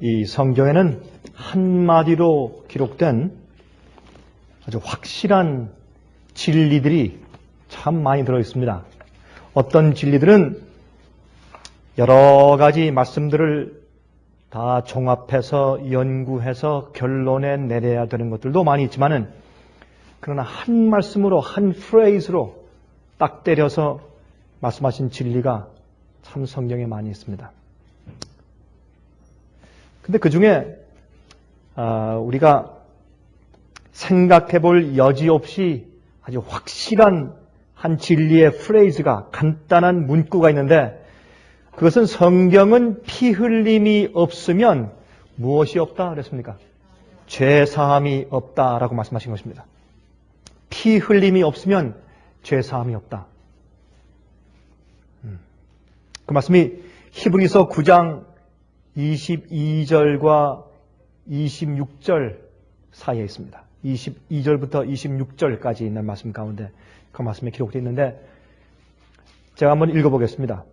이 성경에는 한마디로 기록된 아주 확실한 진리들이 참 많이 들어 있습니다. 어떤 진리들은 여러 가지 말씀들을 다 종합해서 연구해서 결론에 내려야 되는 것들도 많이 있지만은 그러나 한 말씀으로 한 프레이즈로 딱 때려서 말씀하신 진리가 참 성경에 많이 있습니다. 근데 그 중에 우리가 생각해 볼 여지 없이 아주 확실한 한 진리의 프레이즈가 간단한 문구가 있는데 그것은 성경은 피 흘림이 없으면 무엇이 없다 그랬습니까? 죄 사함이 없다라고 말씀하신 것입니다. 피 흘림이 없으면 죄 사함이 없다. 그 말씀이 히브리서 9장 22절과 26절 사이에 있습니다. 22절부터 26절까지 있는 말씀 가운데 그 말씀이 기록되어 있는데 제가 한번 읽어보겠습니다.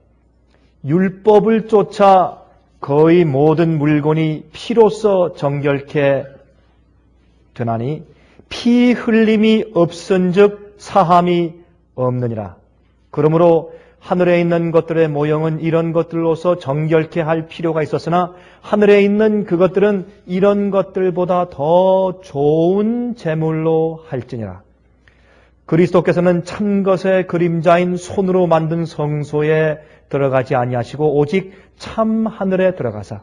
율법을 쫓아 거의 모든 물건이 피로써 정결케 되나니 피 흘림이 없은즉 사함이 없느니라. 그러므로 하늘에 있는 것들의 모형은 이런 것들로서 정결케 할 필요가 있었으나 하늘에 있는 그것들은 이런 것들보다 더 좋은 제물로 할지니라. 그리스도께서는 참 것의 그림자인 손으로 만든 성소에 들어가지 아니하시고 오직 참 하늘에 들어가사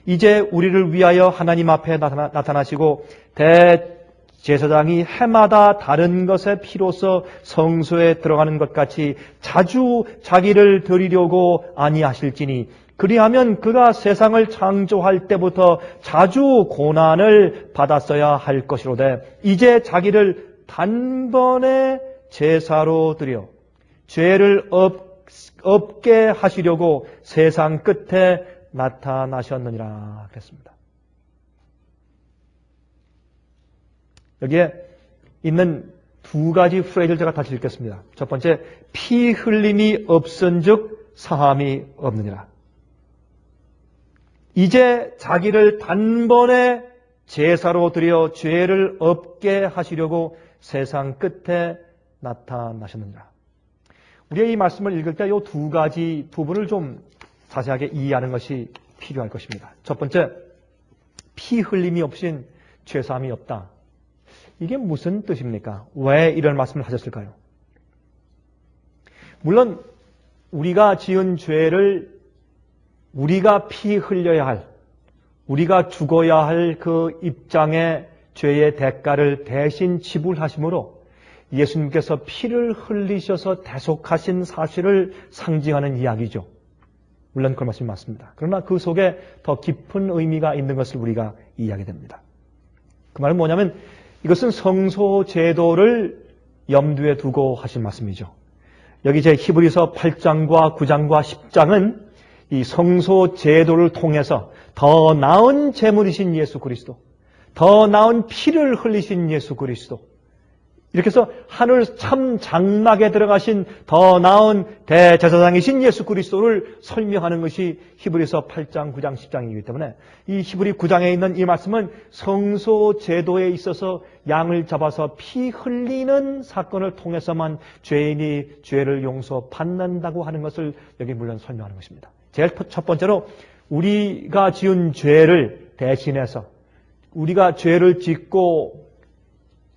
이제 우리를 위하여 하나님 앞에 나타나시고 대제사장이 해마다 다른 것의 피로써 성소에 들어가는 것 같이 자주 자기를 드리려고 아니하실지니 그리하면 그가 세상을 창조할 때부터 자주 고난을 받았어야 할 것이로되 이제 자기를 단번에 제사로 드려 죄를 없게 하시려고 세상 끝에 나타나셨느니라 그랬습니다. 여기에 있는 두 가지 프레이즈를 제가 다시 읽겠습니다. 첫 번째, 피 흘림이 없은즉 사함이 없느니라. 이제 자기를 단번에 제사로 드려 죄를 없게 하시려고 세상 끝에 나타나셨느니라. 우리가 이 말씀을 읽을 때 이 두 가지 부분을 좀 자세하게 이해하는 것이 필요할 것입니다. 첫 번째, 피 흘림이 없인 죄사함이 없다. 이게 무슨 뜻입니까? 왜 이런 말씀을 하셨을까요? 물론 우리가 지은 죄를 우리가 피 흘려야 할, 우리가 죽어야 할 그 입장의 죄의 대가를 대신 지불하심으로 예수님께서 피를 흘리셔서 대속하신 사실을 상징하는 이야기죠. 물론 그 말씀이 맞습니다. 그러나 그 속에 더 깊은 의미가 있는 것을 우리가 이해하게 됩니다. 그 말은 뭐냐면 이것은 성소 제도를 염두에 두고 하신 말씀이죠. 여기 제 히브리서 8장과 9장과 10장은 이 성소 제도를 통해서 더 나은 제물이신 예수 그리스도, 더 나은 피를 흘리신 예수 그리스도, 이렇게 해서 하늘 참 장막에 들어가신 더 나은 대제사장이신 예수 그리스도를 설명하는 것이 히브리서 8장, 9장, 10장이기 때문에 이 히브리 9장에 있는 이 말씀은 성소 제도에 있어서 양을 잡아서 피 흘리는 사건을 통해서만 죄인이 죄를 용서받는다고 하는 것을 여기 물론 설명하는 것입니다. 제일 첫 번째로 우리가 지은 죄를 대신해서 우리가 죄를 짓고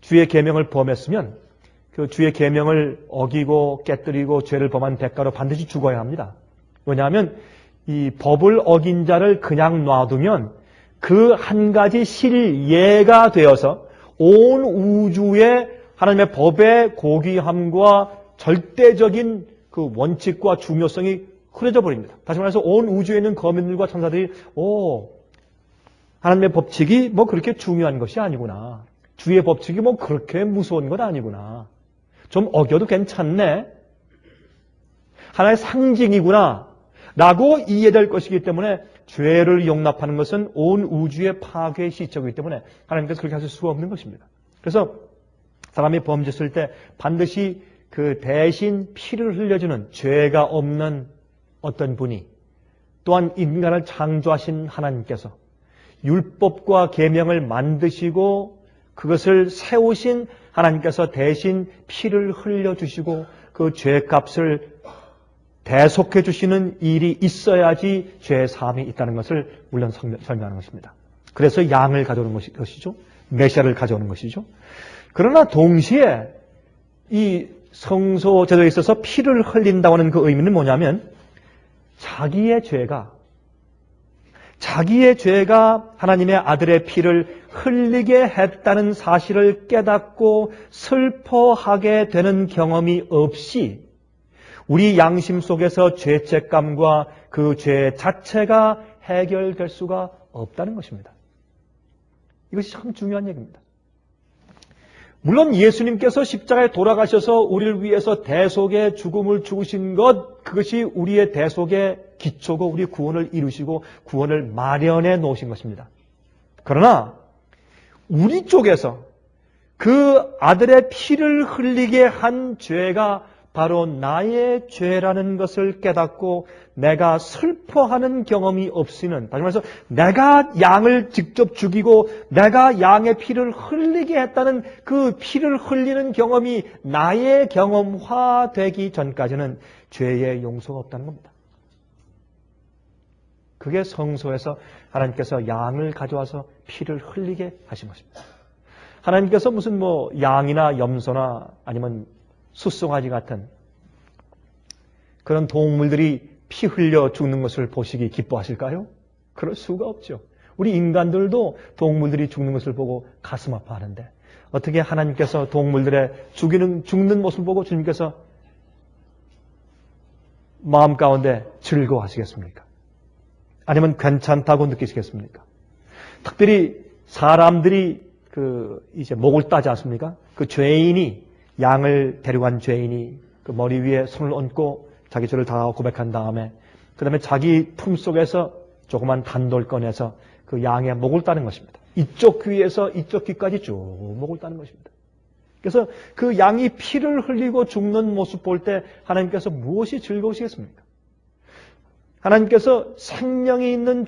주의 계명을 범했으면 그 주의 계명을 어기고 깨뜨리고 죄를 범한 대가로 반드시 죽어야 합니다. 왜냐하면 이 법을 어긴 자를 그냥 놔두면 그 한 가지 실예가 되어서 온 우주에 하나님의 법의 고귀함과 절대적인 그 원칙과 중요성이 흐려져 버립니다. 다시 말해서 온 우주에 있는 거민들과 천사들이 하나님의 법칙이 뭐 그렇게 중요한 것이 아니구나. 주의 법칙이 뭐 그렇게 무서운 것 아니구나. 좀 어겨도 괜찮네. 하나의 상징이구나. 라고 이해될 것이기 때문에 죄를 용납하는 것은 온 우주의 파괴의 시초이기 때문에 하나님께서 그렇게 하실 수가 없는 것입니다. 그래서 사람이 범죄했을 때 반드시 그 대신 피를 흘려주는 죄가 없는 어떤 분이 또한 인간을 창조하신 하나님께서 율법과 계명을 만드시고 그것을 세우신 하나님께서 대신 피를 흘려주시고 그 죄값을 대속해 주시는 일이 있어야지 죄 사함이 있다는 것을 물론 설명하는 것입니다. 그래서 양을 가져오는 것이죠. 메시아를 가져오는 것이죠. 그러나 동시에 이 성소 제도에 있어서 피를 흘린다고 하는 그 의미는 뭐냐면 자기의 죄가 하나님의 아들의 피를 흘리게 했다는 사실을 깨닫고 슬퍼하게 되는 경험이 없이 우리 양심 속에서 죄책감과 그 죄 자체가 해결될 수가 없다는 것입니다. 이것이 참 중요한 얘기입니다. 물론 예수님께서 십자가에 돌아가셔서 우리를 위해서 대속의 죽음을 죽으신 것, 그것이 우리의 대속의 기초고 우리의 구원을 이루시고 구원을 마련해 놓으신 것입니다. 그러나 우리 쪽에서 그 아들의 피를 흘리게 한 죄가 바로 나의 죄라는 것을 깨닫고 내가 슬퍼하는 경험이 없이는, 다시 말해서 내가 양을 직접 죽이고 내가 양의 피를 흘리게 했다는 그 피를 흘리는 경험이 나의 경험화되기 전까지는 죄의 용서가 없다는 겁니다. 그게 성소에서 하나님께서 양을 가져와서 피를 흘리게 하신 것입니다. 하나님께서 무슨 양이나 염소나 아니면 숫송아지 같은 그런 동물들이 피 흘려 죽는 것을 보시기 기뻐하실까요? 그럴 수가 없죠. 우리 인간들도 동물들이 죽는 것을 보고 가슴 아파하는데 어떻게 하나님께서 동물들의 죽는 모습을 보고 주님께서 마음 가운데 즐거워하시겠습니까? 아니면 괜찮다고 느끼시겠습니까? 특별히 사람들이 이제 목을 따지 않습니까? 그 죄인이, 양을 데려간 죄인이 그 머리 위에 손을 얹고 자기 죄를 다 고백한 다음에 그 다음에 자기 품속에서 조그만 단돌 꺼내서 그 양의 목을 따는 것입니다. 이쪽 귀에서 이쪽 귀까지 쭉 목을 따는 것입니다. 그래서 그 양이 피를 흘리고 죽는 모습 볼 때 하나님께서 무엇이 즐거우시겠습니까? 하나님께서 생명이 있는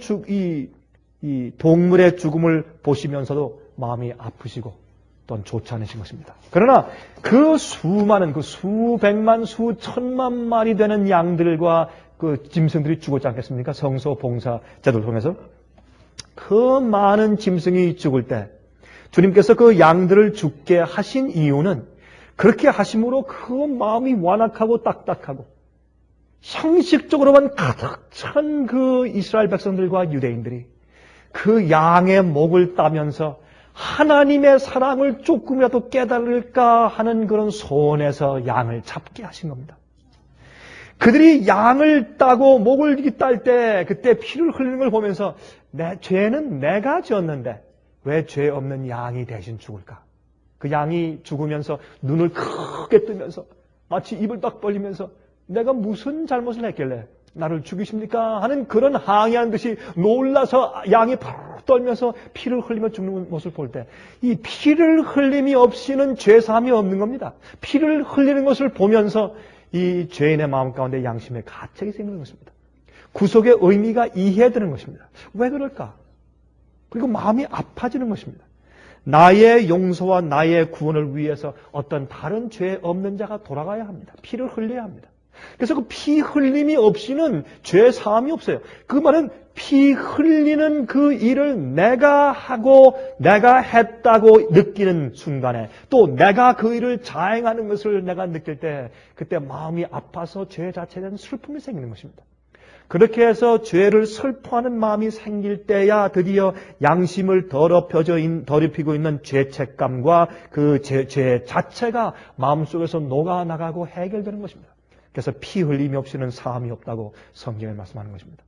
이 동물의 죽음을 보시면서도 마음이 아프시고 또한 좋지 않으신 것입니다. 그러나 그 수많은, 그 수백만, 수천만 마리 되는 양들과 그 짐승들이 죽었지 않겠습니까? 성소 봉사 제도를 통해서. 그 많은 짐승이 죽을 때 주님께서 그 양들을 죽게 하신 이유는 그렇게 하심으로 그 마음이 완악하고 딱딱하고 형식적으로만 가득 찬 그 이스라엘 백성들과 유대인들이 그 양의 목을 따면서 하나님의 사랑을 조금이라도 깨달을까 하는 그런 소원에서 양을 잡게 하신 겁니다. 그들이 양을 따고 목을 딸 때 그때 피를 흘리는 걸 보면서 내 죄는 내가 지었는데 왜 죄 없는 양이 대신 죽을까? 그 양이 죽으면서 눈을 크게 뜨면서 마치 입을 딱 벌리면서 내가 무슨 잘못을 했길래 나를 죽이십니까? 하는 그런 항의하는 듯이 놀라서 양이 바로 떨면서 피를 흘리며 죽는 모습을 볼 때 이 피를 흘림이 없이는 죄사함이 없는 겁니다. 피를 흘리는 것을 보면서 이 죄인의 마음 가운데 양심의 가책이 생기는 것입니다. 구속의 의미가 이해되는 것입니다. 왜 그럴까? 그리고 마음이 아파지는 것입니다. 나의 용서와 나의 구원을 위해서 어떤 다른 죄 없는 자가 돌아가야 합니다. 피를 흘려야 합니다. 그래서 그 피 흘림이 없이는 죄 사함이 없어요. 그 말은 피 흘리는 그 일을 내가 하고 내가 했다고 느끼는 순간에 또 내가 그 일을 자행하는 것을 내가 느낄 때 그때 마음이 아파서 죄 자체에 대한 슬픔이 생기는 것입니다. 그렇게 해서 죄를 슬퍼하는 마음이 생길 때야 드디어 양심을 더럽히고 있는 죄책감과 그 죄 자체가 마음속에서 녹아나가고 해결되는 것입니다. 그래서 피 흘림이 없이는 사함이 없다고 성경에 말씀하는 것입니다.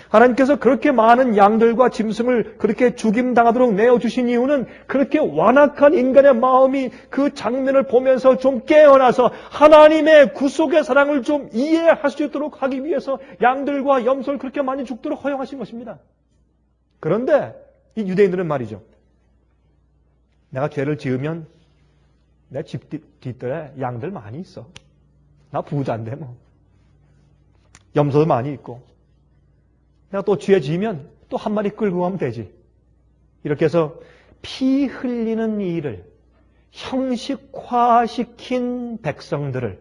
하나님께서 그렇게 많은 양들과 짐승을 그렇게 죽임당하도록 내어주신 이유는 그렇게 완악한 인간의 마음이 그 장면을 보면서 좀 깨어나서 하나님의 구속의 사랑을 좀 이해할 수 있도록 하기 위해서 양들과 염소를 그렇게 많이 죽도록 허용하신 것입니다. 그런데 이 유대인들은 말이죠. 내가 죄를 지으면 내 집 뒷뜰에 양들 많이 있어. 나 부자인데 뭐. 염소도 많이 있고. 내가 또 죄 지으면 또 한 마리 끌고 가면 되지. 이렇게 해서 피 흘리는 일을 형식화시킨 백성들을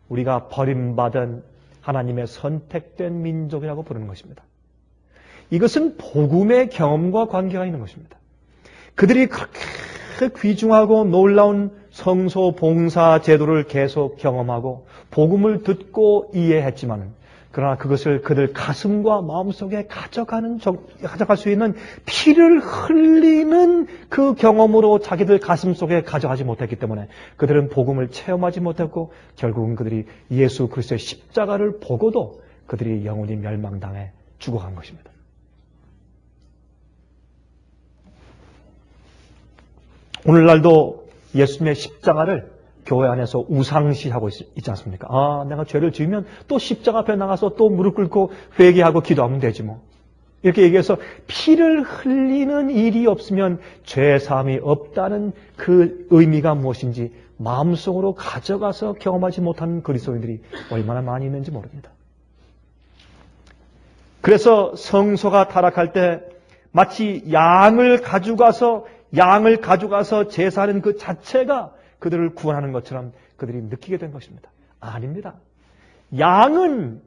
우리가 버림받은 하나님의 선택된 민족이라고 부르는 것입니다. 이것은 복음의 경험과 관계가 있는 것입니다. 그들이 그렇게 귀중하고 놀라운 성소 봉사 제도를 계속 경험하고 복음을 듣고 이해했지만, 그러나 그것을 그들 가슴과 마음속에 가져갈 수 있는 피를 흘리는 그 경험으로 자기들 가슴속에 가져가지 못했기 때문에 그들은 복음을 체험하지 못했고, 결국은 그들이 예수 그리스도의 십자가를 보고도 그들이 영원히 멸망당해 죽어간 것입니다. 오늘날도 예수님의 십자가를 교회 안에서 우상시하고 있지 않습니까? 내가 죄를 지으면 또 십자가 앞에 나가서 또 무릎 꿇고 회개하고 기도하면 되지 뭐. 이렇게 얘기해서 피를 흘리는 일이 없으면 죄 사함이 없다는 그 의미가 무엇인지 마음속으로 가져가서 경험하지 못한 그리스도인들이 얼마나 많이 있는지 모릅니다. 그래서 성소가 타락할 때 마치 양을 가져가서 제사하는 그 자체가 그들을 구원하는 것처럼 그들이 느끼게 된 것입니다. 아닙니다. 양은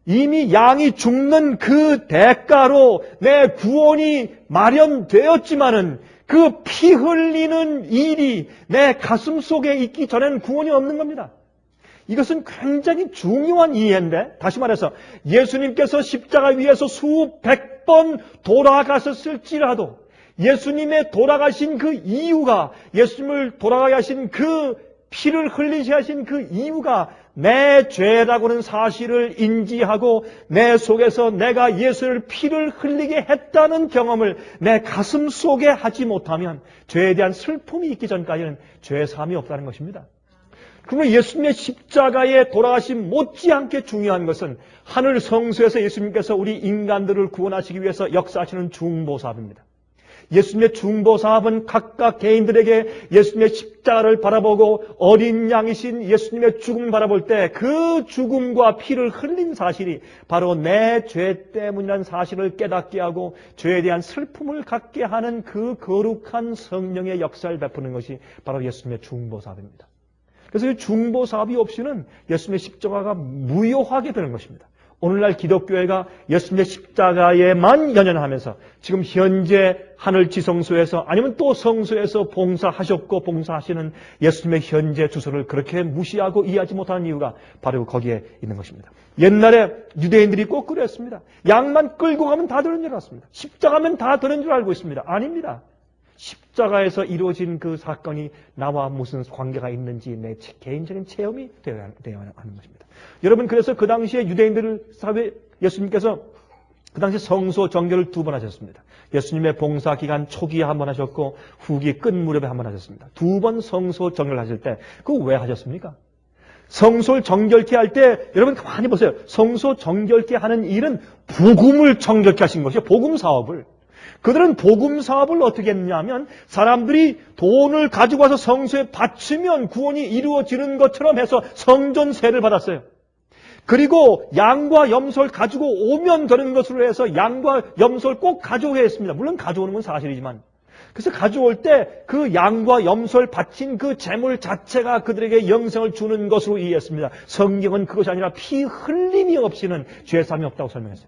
이미 양이 죽는 그 대가로 내 구원이 마련되었지만은 그 피 흘리는 일이 내 가슴 속에 있기 전에는 구원이 없는 겁니다. 이것은 굉장히 중요한 이해인데, 다시 말해서 예수님께서 십자가 위에서 수백 번 돌아가셨을지라도 예수님의 돌아가신 그 이유가, 예수님을 돌아가게 하신 그 피를 흘리게 하신 그 이유가 내 죄라고는 사실을 인지하고 내 속에서 내가 예수를 피를 흘리게 했다는 경험을 내 가슴 속에 하지 못하면 죄에 대한 슬픔이 있기 전까지는 죄 사함이 없다는 것입니다. 그러면 예수님의 십자가에 돌아가심 못지않게 중요한 것은 하늘 성소에서 예수님께서 우리 인간들을 구원하시기 위해서 역사하시는 중보사업입니다. 예수님의 중보사업은 각각 개인들에게 예수님의 십자가를 바라보고 어린 양이신 예수님의 죽음을 바라볼 때 그 죽음과 피를 흘린 사실이 바로 내 죄 때문이라는 사실을 깨닫게 하고 죄에 대한 슬픔을 갖게 하는 그 거룩한 성령의 역사를 베푸는 것이 바로 예수님의 중보사업입니다. 그래서 이 중보사업이 없이는 예수님의 십자가가 무효하게 되는 것입니다. 오늘날 기독교회가 예수님의 십자가에만 연연하면서 지금 현재 하늘 지성소에서 아니면 또 성소에서 봉사하셨고 봉사하시는 예수님의 현재 주소를 그렇게 무시하고 이해하지 못하는 이유가 바로 거기에 있는 것입니다. 옛날에 유대인들이 꼭 그랬습니다. 양만 끌고 가면 다 되는 줄 알았습니다. 십자가면 다 되는 줄 알고 있습니다. 아닙니다. 십자가에서 이루어진 그 사건이 나와 무슨 관계가 있는지 내 개인적인 체험이 되어야 하는 것입니다. 여러분, 그래서 그 당시에 유대인들을 사회 예수님께서 그 당시 성소 정결을 2번 하셨습니다. 예수님의 봉사 기간 초기에 한 번 하셨고 후기 끝 무렵에 한 번 하셨습니다. 2번 성소 정결을 하실 때 그거 왜 하셨습니까? 성소를 정결케 할 때 여러분 가만히 보세요. 성소 정결케 하는 일은 복음을 정결케 하신 것이요. 복음 사업을. 그들은 복음 사업을 어떻게 했냐면 사람들이 돈을 가지고 와서 성소에 바치면 구원이 이루어지는 것처럼 해서 성전세를 받았어요. 그리고 양과 염소를 가지고 오면 되는 것으로 해서 양과 염소를 꼭 가져오게 했습니다. 물론 가져오는 건 사실이지만. 그래서 가져올 때 그 양과 염소를 바친 그 제물 자체가 그들에게 영생을 주는 것으로 이해했습니다. 성경은 그것이 아니라 피 흘림이 없이는 죄사함이 없다고 설명했어요.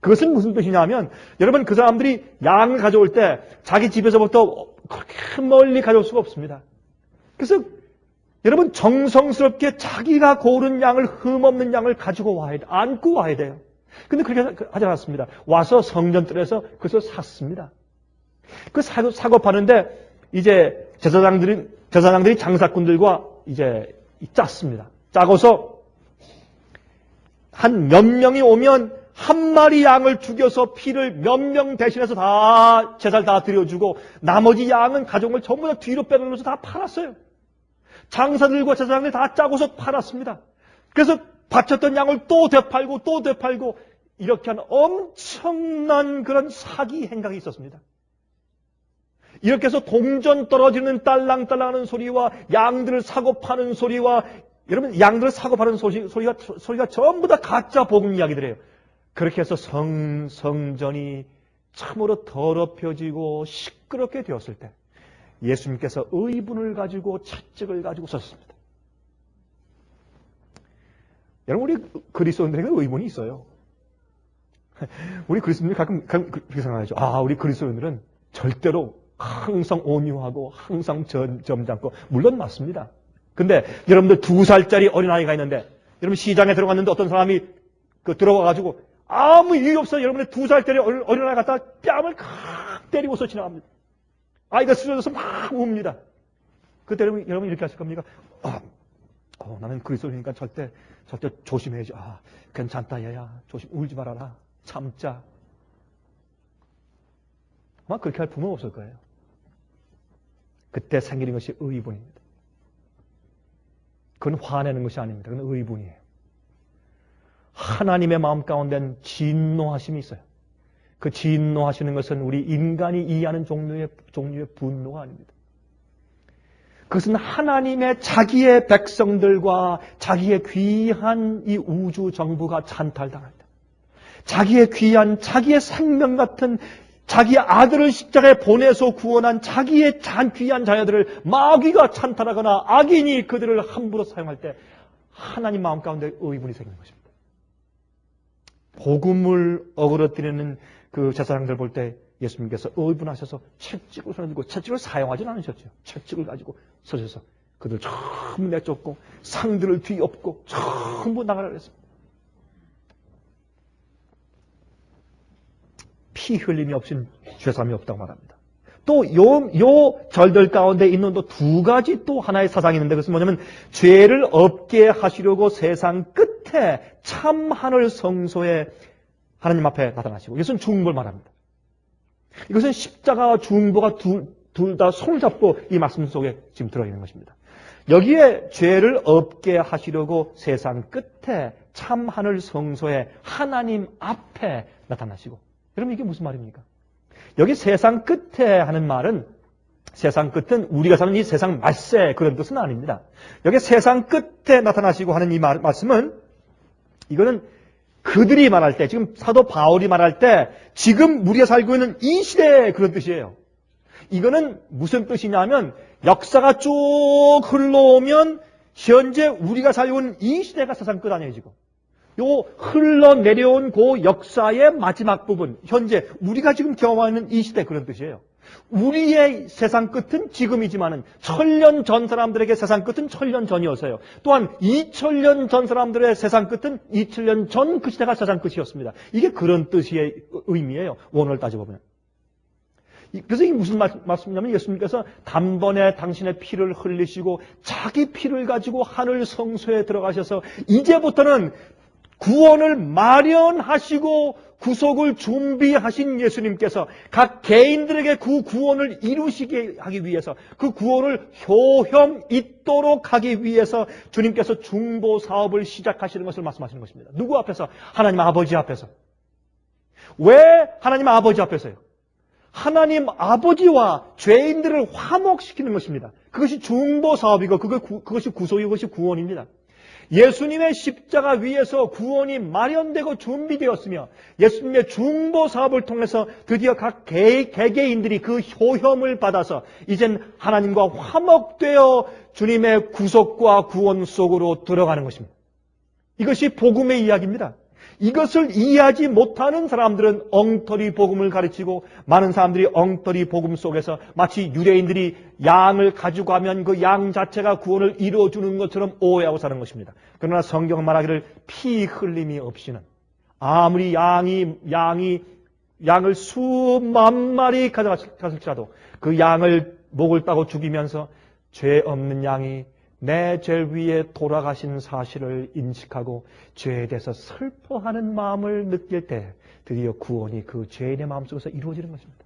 그것은 무슨 뜻이냐면 여러분, 그 사람들이 양을 가져올 때 자기 집에서부터 그렇게 멀리 가져올 수가 없습니다. 그래서 여러분, 정성스럽게 자기가 고른 양을, 흠없는 양을 가지고 와야 돼. 안고 와야 돼요. 근데 그렇게 하지 않았습니다. 와서 성전뜰에서 그것을 샀습니다. 그 사고 파는데 이제 제사장들이 장사꾼들과 이제 짰습니다. 짜고서 한 몇 명이 오면 한 마리 양을 죽여서 피를 몇 명 대신해서 다 제사를 다 드려주고 나머지 양은 가져온 걸 전부 다 뒤로 빼놓으면서 다 팔았어요. 장사들과 제사장들이 다 짜고서 팔았습니다. 그래서 바쳤던 양을 또 되팔고 또 되팔고 이렇게 한 엄청난 그런 사기 행각이 있었습니다. 이렇게 해서 동전 떨어지는 딸랑딸랑하는 소리와 양들을 사고 파는 소리와 여러분, 양들을 사고 파는 소리가 전부 다 가짜 복음 이야기들이에요. 그렇게 해서 성전이 참으로 더럽혀지고 시끄럽게 되었을 때 예수님께서 의분을 가지고 채찍을 가지고 서셨습니다. 여러분, 우리 그리스도인들에게 의문이 있어요. 우리 그리스도인들이 가끔 그렇게 생각하죠. 우리 그리스도인들은 절대로 항상 온유하고 항상 점잖고, 물론 맞습니다. 근데 여러분들 2살짜리 어린아이가 있는데, 여러분 시장에 들어갔는데 어떤 사람이 들어가가지고 아무 이유 없어 여러분의 2살짜리 어린아이 갖다 뺨을 칵 때리고서 지나갑니다. 아이가 쓰러져서 막 웁니다. 그때 여러분 이렇게 하실 겁니까? 나는 그리스도니까 절대 조심해야지. 괜찮다 얘야. 조심, 울지 말아라. 참자. 아마 그렇게 할 부모는 없을 거예요. 그때 생기는 것이 의분입니다. 그건 화내는 것이 아닙니다. 그건 의분이에요. 하나님의 마음 가운데는 진노하심이 있어요. 그 진노하시는 것은 우리 인간이 이해하는 종류의 분노가 아닙니다. 그것은 하나님의 자기의 백성들과 자기의 귀한 이 우주 정부가 찬탈당할 때, 자기의 귀한, 자기의 생명 같은 자기의 아들을 십자가에 보내서 구원한 자기의 귀한 자녀들을 마귀가 찬탈하거나 악인이 그들을 함부로 사용할 때 하나님 마음 가운데 의분이 생기는 것입니다. 복음을 어그러뜨리는 그 제사장들 볼 때 예수님께서 의분하셔서 채찍을 손에 들고, 채찍을 사용하지는 않으셨죠. 채찍을 가지고 서셔서 그들 전부 내쫓고 상들을 뒤엎고 전부 나가라 그랬습니다. 피 흘림이 없인 죄삼이 없다고 말합니다. 또 요 절들 가운데 있는 또 2가지 또 하나의 사상이 있는데, 그것은 뭐냐면 죄를 없게 하시려고 세상 끝에 참 하늘 성소에 하나님 앞에 나타나시고, 이것은 중보를 말합니다. 이것은 십자가와 중보가 둘 다 손을 잡고 이 말씀 속에 지금 들어있는 것입니다. 여기에 죄를 없게 하시려고 세상 끝에 참 하늘 성소에 하나님 앞에 나타나시고, 여러분 이게 무슨 말입니까? 여기 세상 끝에 하는 말은, 세상 끝은 우리가 사는 이 세상 말세 그런 뜻은 아닙니다. 여기 세상 끝에 나타나시고 하는 이 말씀은, 이거는 그들이 말할 때, 지금 사도 바울이 말할 때 지금 우리가 살고 있는 이 시대의 그런 뜻이에요. 이거는 무슨 뜻이냐면, 역사가 쭉 흘러오면 현재 우리가 살고 있는 이 시대가 세상 끝 아니에요. 지금 요 흘러내려온 그 역사의 마지막 부분, 현재 우리가 지금 경험하는 이 시대 그런 뜻이에요. 우리의 세상 끝은 지금이지만은 1000년 전 사람들에게 세상 끝은 1000년 전이었어요. 또한 2000년 전 사람들의 세상 끝은 2000년 전 그 시대가 세상 끝이었습니다. 이게 그런 뜻의 의미예요. 원어를 따져보면. 그래서 이게 무슨 말씀이냐면, 예수님께서 단번에 당신의 피를 흘리시고 자기 피를 가지고 하늘 성소에 들어가셔서 이제부터는 구원을 마련하시고 구속을 준비하신 예수님께서 각 개인들에게 그 구원을 이루시게 하기 위해서, 그 구원을 효형 있도록 하기 위해서 주님께서 중보 사업을 시작하시는 것을 말씀하시는 것입니다. 누구 앞에서? 하나님 아버지 앞에서. 왜 하나님 아버지 앞에서요? 하나님 아버지와 죄인들을 화목시키는 것입니다. 그것이 중보 사업이고 그것이 구속이고 그것이 구원입니다. 예수님의 십자가 위에서 구원이 마련되고 준비되었으며, 예수님의 중보 사업을 통해서 드디어 각 개개인들이 그 효험을 받아서 이젠 하나님과 화목되어 주님의 구속과 구원 속으로 들어가는 것입니다. 이것이 복음의 이야기입니다. 이것을 이해하지 못하는 사람들은 엉터리 복음을 가르치고, 많은 사람들이 엉터리 복음 속에서 마치 유대인들이 양을 가지고 가면 그 양 자체가 구원을 이루어주는 것처럼 오해하고 사는 것입니다. 그러나 성경은 말하기를 피 흘림이 없이는, 아무리 양을 수만 마리 가져갔을지라도 그 양을 목을 따고 죽이면서 죄 없는 양이 내 죄 위에 돌아가신 사실을 인식하고 죄에 대해서 슬퍼하는 마음을 느낄 때 드디어 구원이 그 죄인의 마음속에서 이루어지는 것입니다.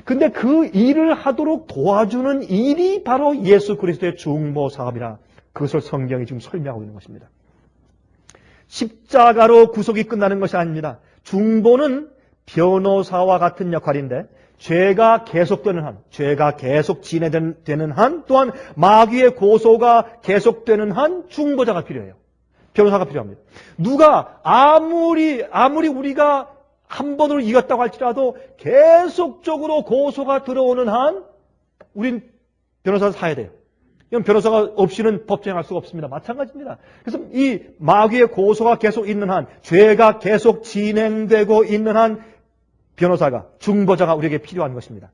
근데 그 일을 하도록 도와주는 일이 바로 예수 그리스도의 중보 사업이라, 그것을 성경이 지금 설명하고 있는 것입니다. 십자가로 구속이 끝나는 것이 아닙니다. 중보는 변호사와 같은 역할인데, 죄가 계속되는 한, 죄가 계속 진행되는 한, 또한 마귀의 고소가 계속되는 한 중보자가 필요해요. 변호사가 필요합니다. 누가 아무리 우리가 한 번으로 이겼다고 할지라도 계속적으로 고소가 들어오는 한 우린 변호사를 사야 돼요. 이건 변호사가 없이는 법정할 수가 없습니다. 마찬가지입니다. 그래서 이 마귀의 고소가 계속 있는 한, 죄가 계속 진행되고 있는 한 변호사가, 중보자가 우리에게 필요한 것입니다.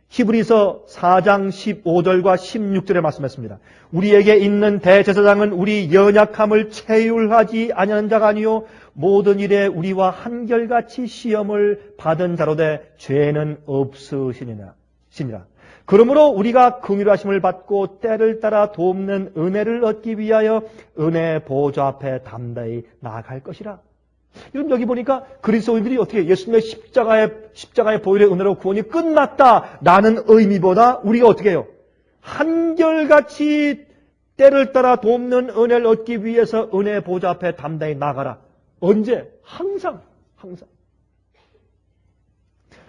히브리서 4장 15절과 16절에 말씀했습니다. 우리에게 있는 대제사장은 우리 연약함을 체휼하지 아니하는 자가 아니요 모든 일에 우리와 한결같이 시험을 받은 자로되 죄는 없으시니라. 그러므로 우리가 긍휼하심을 받고 때를 따라 돕는 은혜를 얻기 위하여 은혜 보좌 앞에 담대히 나아갈 것이라. 여러분 여기 보니까 그리스도인들이 어떻게 예수님의 십자가의 보혈의 은혜로 구원이 끝났다라는 의미보다 우리가 어떻게 해요? 한결같이 때를 따라 돕는 은혜를 얻기 위해서 은혜 보좌 앞에 담대히 나가라. 언제? 항상.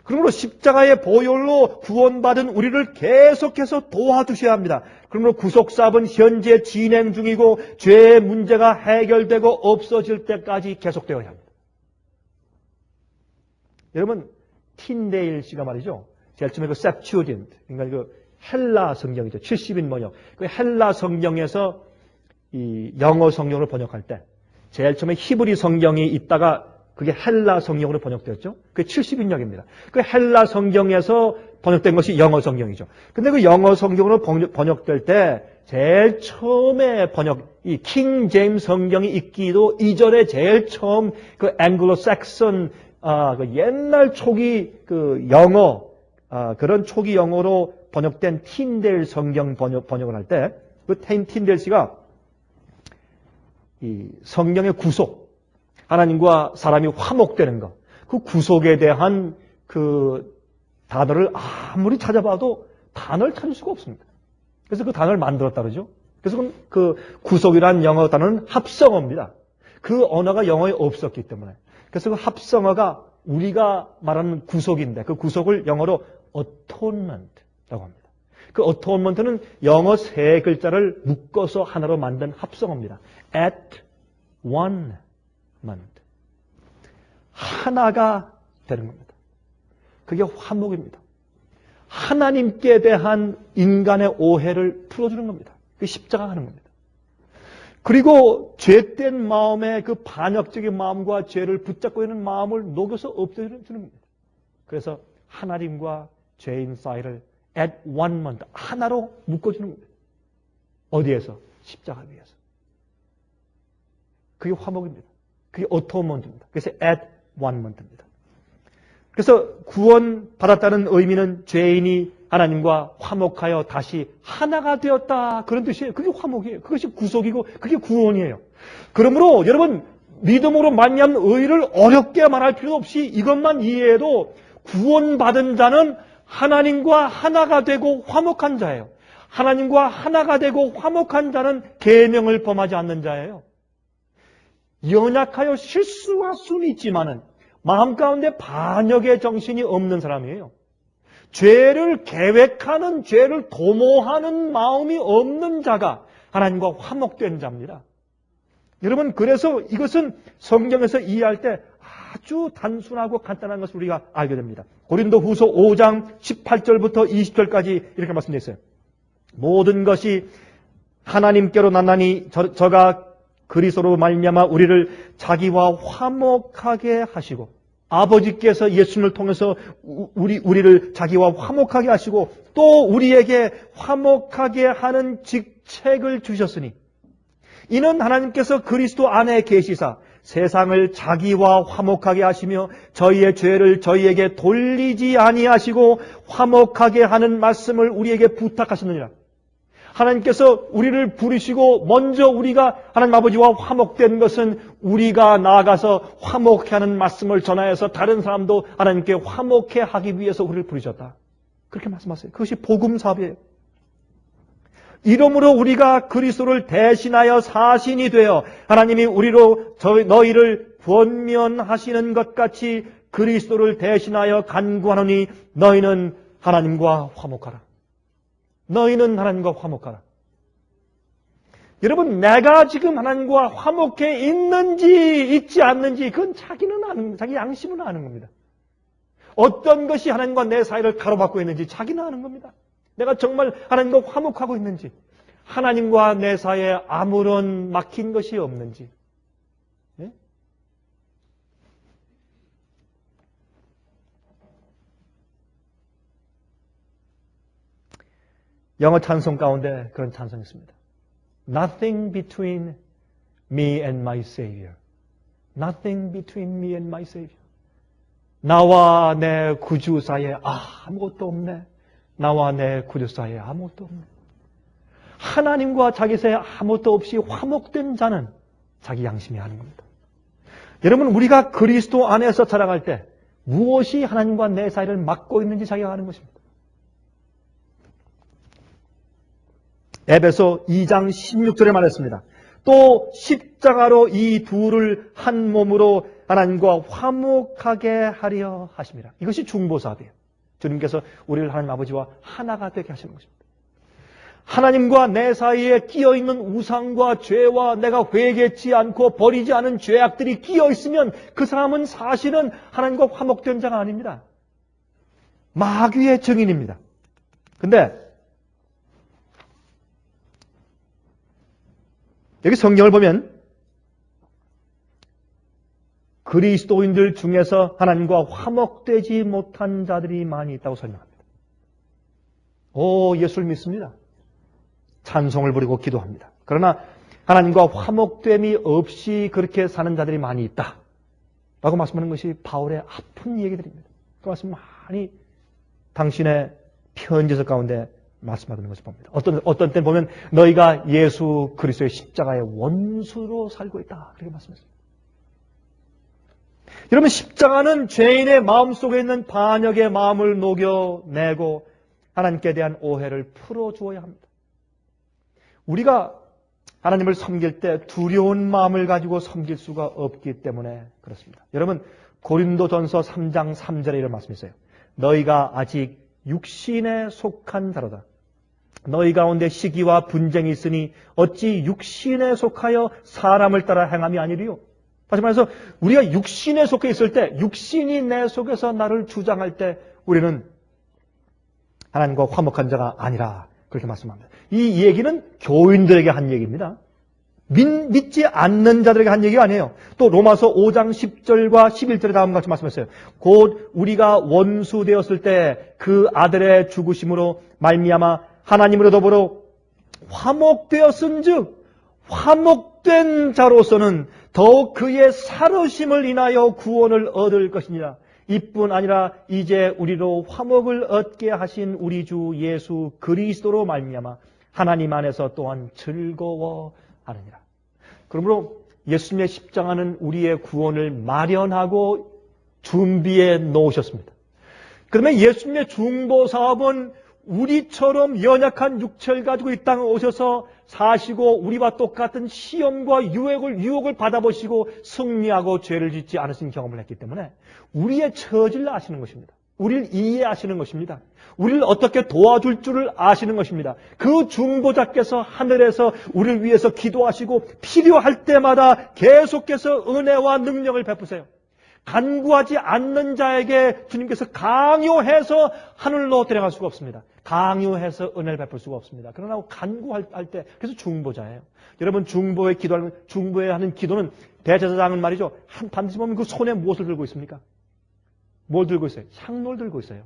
그러므로 십자가의 보혈로 구원받은 우리를 계속해서 도와주셔야 합니다. 그러므로 구속사업은 현재 진행 중이고 죄의 문제가 해결되고 없어질 때까지 계속되어야 합니다. 여러분 틴데일 씨가 말이죠. 제일 처음에 그 셉튜어딘트, 그러니까 그 헬라 성경이죠. 70인 번역. 그 헬라 성경에서 이 영어 성경을 번역할 때 제일 처음에 히브리 성경이 있다가 그게 헬라 성경으로 번역되었죠. 그게 70인역입니다. 그 헬라 성경에서 번역된 것이 영어 성경이죠. 근데 그 영어 성경으로 번역될 때 제일 처음에 이 킹 제임스 성경이 있기도 이전에 제일 처음 그 앵글로 삭슨 그 옛날 초기 그 영어 그런 초기 영어로 번역된 틴데일 성경 번역을 할 때 그 틴데일 씨가 이 성경의 구속, 하나님과 사람이 화목되는 것, 그 구속에 대한 그 단어를 아무리 찾아봐도 단어를 찾을 수가 없습니다. 그래서 그 단어를 만들었다 그러죠. 그래서 그 구속이라는 영어 단어는 합성어입니다. 그 언어가 영어에 없었기 때문에. 그래서 그 합성어가 우리가 말하는 구속인데 그 구속을 영어로 atonement라고 합니다. 그 atonement는 영어 세 글자를 묶어서 하나로 만든 합성어입니다. at one 하나가 되는 겁니다. 그게 화목입니다. 하나님께 대한 인간의 오해를 풀어주는 겁니다. 그게 십자가 하는 겁니다. 그리고 죄된 마음의 그 반역적인 마음과 죄를 붙잡고 있는 마음을 녹여서 없애주는 겁니다. 그래서 하나님과 죄인 사이를 at one moment 하나로 묶어주는 겁니다. 어디에서? 십자가 위에서. 그게 화목입니다. 그게 atonement입니다. 그래서 at one moment입니다. 그래서 구원 받았다는 의미는 죄인이 하나님과 화목하여 다시 하나가 되었다 그런 뜻이에요. 그게 화목이에요. 그것이 구속이고 그게 구원이에요. 그러므로 여러분 믿음으로 말미암은 의를 어렵게 말할 필요 없이 이것만 이해해도 구원받은 자는 하나님과 하나가 되고 화목한 자예요. 하나님과 하나가 되고 화목한 자는 계명을 범하지 않는 자예요. 연약하여 실수할 수는 있지만은 마음 가운데 반역의 정신이 없는 사람이에요. 죄를 계획하는, 죄를 도모하는 마음이 없는 자가 하나님과 화목된 자입니다. 여러분, 그래서 이것은 성경에서 이해할 때 아주 단순하고 간단한 것을 우리가 알게 됩니다. 고린도후서 5장 18절부터 20절까지 이렇게 말씀되어 있어요. 모든 것이 하나님께로 났나니 저가 그리스도로 말미암아 우리를 자기와 화목하게 하시고 아버지께서 예수님을 통해서 우리를 자기와 화목하게 하시고 또 우리에게 화목하게 하는 직책을 주셨으니 이는 하나님께서 그리스도 안에 계시사 세상을 자기와 화목하게 하시며 저희의 죄를 저희에게 돌리지 아니하시고 화목하게 하는 말씀을 우리에게 부탁하셨느니라. 하나님께서 우리를 부르시고 먼저 우리가 하나님 아버지와 화목된 것은 우리가 나아가서 화목해 하는 말씀을 전하여서 다른 사람도 하나님께 화목해 하기 위해서 우리를 부르셨다. 그렇게 말씀하세요. 그것이 복음 사업이에요. 이러므로 우리가 그리스도를 대신하여 사신이 되어 하나님이 우리로 너희를 권면하시는 것 같이 그리스도를 대신하여 간구하노니 너희는 하나님과 화목하라. 너희는 하나님과 화목하라. 여러분, 내가 지금 하나님과 화목해 있는지 있지 않는지 그건 자기 양심은 아는 겁니다. 어떤 것이 하나님과 내 사이를 가로막고 있는지 자기는 아는 겁니다. 내가 정말 하나님과 화목하고 있는지, 하나님과 내 사이에 아무런 막힌 것이 없는지. 네? 영어 찬송 가운데 그런 찬송이 있습니다. Nothing between me and my Savior. Nothing between me and my Savior. 나와 내 구주 사이에 아무것도 없네. 나와 내 구주 사이에 아무것도 없네. 하나님과 자기 사이에 아무것도 없이 화목된 자는 자기 양심이 아는 겁니다. 여러분, 우리가 그리스도 안에서 살아갈 때 무엇이 하나님과 내 사이를 막고 있는지 자기가 아는 것입니다. 에베소 2장 16절에 말했습니다. 또 십자가로 이 둘을 한 몸으로 하나님과 화목하게 하려 하심이라. 이것이 중보사업이에요. 주님께서 우리를 하나님 아버지와 하나가 되게 하시는 것입니다. 하나님과 내 사이에 끼어있는 우상과 죄와 내가 회개치 않고 버리지 않은 죄악들이 끼어있으면 그 사람은 사실은 하나님과 화목된 자가 아닙니다. 마귀의 증인입니다. 근데 여기 성경을 보면 그리스도인들 중에서 하나님과 화목되지 못한 자들이 많이 있다고 설명합니다. 예수를 믿습니다. 찬송을 부리고 기도합니다. 그러나 하나님과 화목됨이 없이 그렇게 사는 자들이 많이 있다 라고 말씀하는 것이 바울의 아픈 얘기들입니다. 그 말씀 많이 당신의 편지서 가운데 말씀하는 것을 봅니다. 어떤 때는 보면 너희가 예수 그리스도의 십자가의 원수로 살고 있다 그렇게 말씀했습니다. 여러분, 십자가는 죄인의 마음속에 있는 반역의 마음을 녹여내고 하나님께 대한 오해를 풀어주어야 합니다. 우리가 하나님을 섬길 때 두려운 마음을 가지고 섬길 수가 없기 때문에 그렇습니다. 여러분, 고린도전서 3장 3절에 이런 말씀이 있어요. 너희가 아직 육신에 속한 자로다. 너희 가운데 시기와 분쟁이 있으니 어찌 육신에 속하여 사람을 따라 행함이 아니리요. 다시 말해서 우리가 육신에 속해 있을 때, 육신이 내 속에서 나를 주장할 때 우리는 하나님과 화목한 자가 아니라 그렇게 말씀합니다. 이 얘기는 교인들에게 한 얘기입니다. 믿지 않는 자들에게 한 얘기가 아니에요. 또 로마서 5장 10절과 11절에 다음과 같이 말씀했어요. 곧 우리가 원수 되었을 때 그 아들의 죽으심으로 말미암아 하나님으로 더불어 화목되었은즉 화목된 자로서는 더욱 그의 살으심을 인하여 구원을 얻을 것이니라. 이뿐 아니라 이제 우리로 화목을 얻게 하신 우리 주 예수 그리스도로 말미암아 하나님 안에서 또한 즐거워하느니라. 그러므로 예수님의 십자가는 우리의 구원을 마련하고 준비해 놓으셨습니다. 그러면 예수님의 중보사업은 우리처럼 연약한 육체를 가지고 이 땅에 오셔서 사시고 우리와 똑같은 시험과 유혹을 받아보시고 승리하고 죄를 짓지 않으신 경험을 했기 때문에 우리의 처지를 아시는 것입니다. 우리를 이해하시는 것입니다. 우리를 어떻게 도와줄 줄을 아시는 것입니다. 그 중보자께서 하늘에서 우리를 위해서 기도하시고 필요할 때마다 계속해서 은혜와 능력을 베푸세요. 간구하지 않는 자에게 주님께서 강요해서 하늘로 데려갈 수가 없습니다. 강요해서 은혜를 베풀 수가 없습니다. 그러나 간구할 때, 그래서 중보자예요. 여러분, 중보에 하는 기도는 대제사장은 말이죠. 반드시 보면 그 손에 무엇을 들고 있습니까? 뭘 들고 있어요? 향로를 들고 있어요.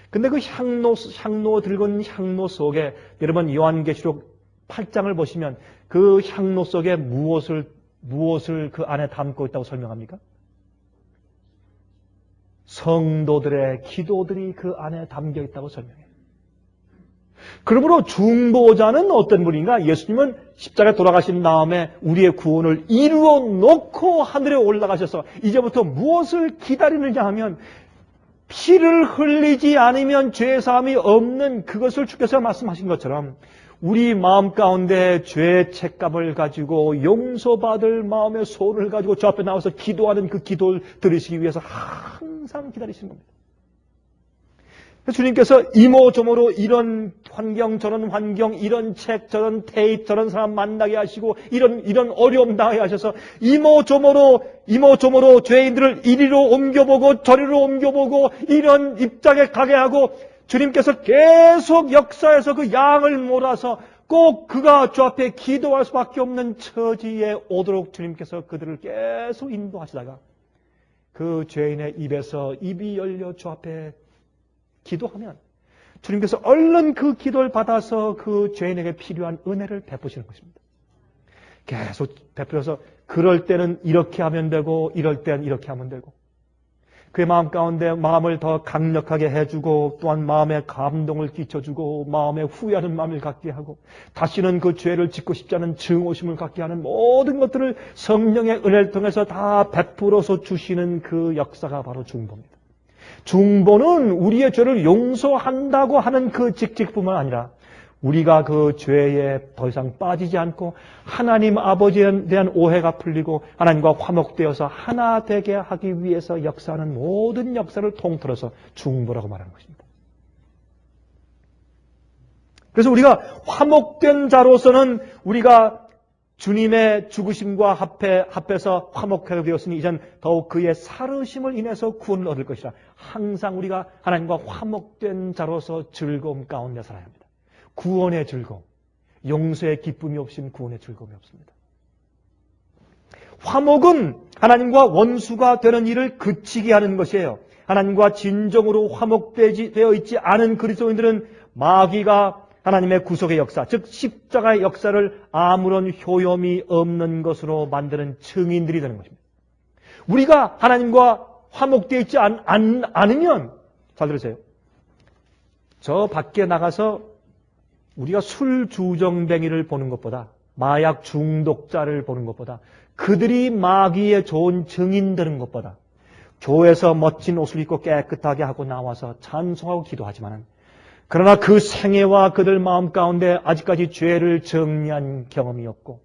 근데 그 향로 들고 있는 향로 속에 여러분 요한계시록 8장을 보시면 그 향로 속에 무엇을 그 안에 담고 있다고 설명합니까? 성도들의 기도들이 그 안에 담겨 있다고 설명해요. 그러므로 중보자는 어떤 분인가? 예수님은 십자가에 돌아가신 다음에 우리의 구원을 이루어 놓고 하늘에 올라가셔서 이제부터 무엇을 기다리느냐 하면 피를 흘리지 않으면 죄사함이 없는 그것을 주께서 말씀하신 것처럼 우리 마음 가운데 죄의 책감을 가지고 용서받을 마음의 소원을 가지고 저 앞에 나와서 기도하는 그 기도를 들으시기 위해서 항상 기다리시는 겁니다. 주님께서 이모저모로 이런 환경, 저런 환경, 이런 책, 저런 테이프, 저런 사람 만나게 하시고, 이런 어려움 당하게 하셔서 이모저모로 죄인들을 이리로 옮겨보고, 저리로 옮겨보고, 이런 입장에 가게 하고, 주님께서 계속 역사에서 그 양을 몰아서 꼭 그가 주 앞에 기도할 수밖에 없는 처지에 오도록 주님께서 그들을 계속 인도하시다가 그 죄인의 입에서 입이 열려 주 앞에 기도하면 주님께서 얼른 그 기도를 받아서 그 죄인에게 필요한 은혜를 베푸시는 것입니다. 계속 베풀어서 그럴 때는 이렇게 하면 되고 이럴 때는 이렇게 하면 되고 그의 마음 가운데 마음을 더 강력하게 해주고 또한 마음에 감동을 끼쳐주고 마음에 후회하는 마음을 갖게 하고 다시는 그 죄를 짓고 싶지 않은 증오심을 갖게 하는 모든 것들을 성령의 은혜를 통해서 다 베풀어서 주시는 그 역사가 바로 중보입니다. 중보는 우리의 죄를 용서한다고 하는 그 직책뿐만 아니라 우리가 그 죄에 더 이상 빠지지 않고 하나님 아버지에 대한 오해가 풀리고 하나님과 화목되어서 하나 되게 하기 위해서 역사하는 모든 역사를 통틀어서 중보라고 말하는 것입니다. 그래서 우리가 화목된 자로서는 우리가 주님의 죽으심과 합해서 화목하게 되었으니 이젠 더욱 그의 살으심을 인해서 구원을 얻을 것이라. 항상 우리가 하나님과 화목된 자로서 즐거움 가운데 살아야 합니다. 구원의 즐거움, 용서의 기쁨이 없이는 구원의 즐거움이 없습니다. 화목은 하나님과 원수가 되는 일을 그치게 하는 것이에요. 하나님과 진정으로 화목되어 있지 않은 그리스도인들은 마귀가 하나님의 구속의 역사, 즉 십자가의 역사를 아무런 효용이 없는 것으로 만드는 증인들이 되는 것입니다. 우리가 하나님과 화목되어 있지 않으면, 잘 들으세요. 저 밖에 나가서 우리가 술 주정뱅이를 보는 것보다, 마약 중독자를 보는 것보다, 그들이 마귀의 좋은 증인 되는 것보다, 교회에서 멋진 옷을 입고 깨끗하게 하고 나와서 찬송하고 기도하지만은, 그러나 그 생애와 그들 마음 가운데 아직까지 죄를 정리한 경험이 없고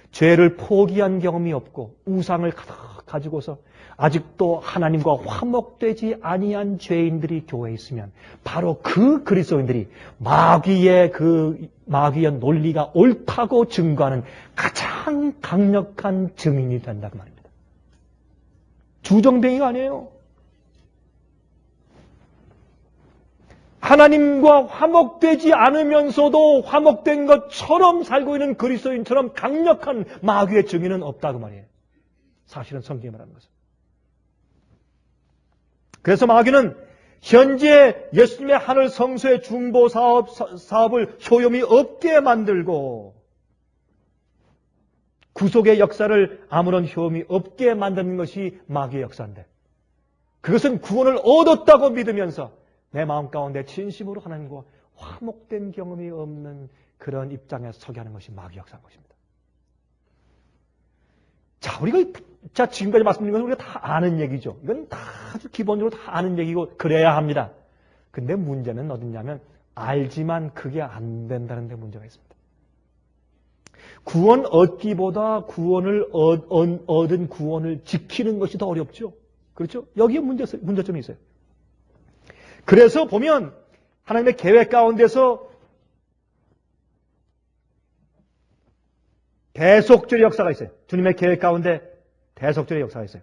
죄를 포기한 경험이 없고 우상을 가득 가지고서 아직도 하나님과 화목되지 아니한 죄인들이 교회에 있으면 바로 그 그리스도인들이 마귀의 논리가 옳다고 증거하는 가장 강력한 증인이 된다고 말입니다. 주정뱅이가 아니에요. 하나님과 화목되지 않으면서도 화목된 것처럼 살고 있는 그리스도인처럼 강력한 마귀의 증인은 없다고 말이에요. 사실은 성경이 말하는 것은. 그래서 마귀는 현재 예수님의 하늘 성소의 중보 사업을 효용이 없게 만들고 구속의 역사를 아무런 효용이 없게 만드는 것이 마귀의 역사인데 그것은 구원을 얻었다고 믿으면서 내 마음 가운데 진심으로 하나님과 화목된 경험이 없는 그런 입장에서 서게 하는 것이 마귀 역사인 것입니다. 자, 지금까지 말씀드린 것은 우리가 다 아는 얘기죠. 이건 다 아주 기본적으로 다 아는 얘기고 그래야 합니다. 근데 문제는 어디냐면 알지만 그게 안 된다는 데 문제가 있습니다. 구원 얻기보다 구원을 얻은 구원을 지키는 것이 더 어렵죠. 그렇죠? 여기에 문제점이 있어요. 그래서 보면 하나님의 계획 가운데서 대속죄의 역사가 있어요. 주님의 계획 가운데 대속죄의 역사가 있어요.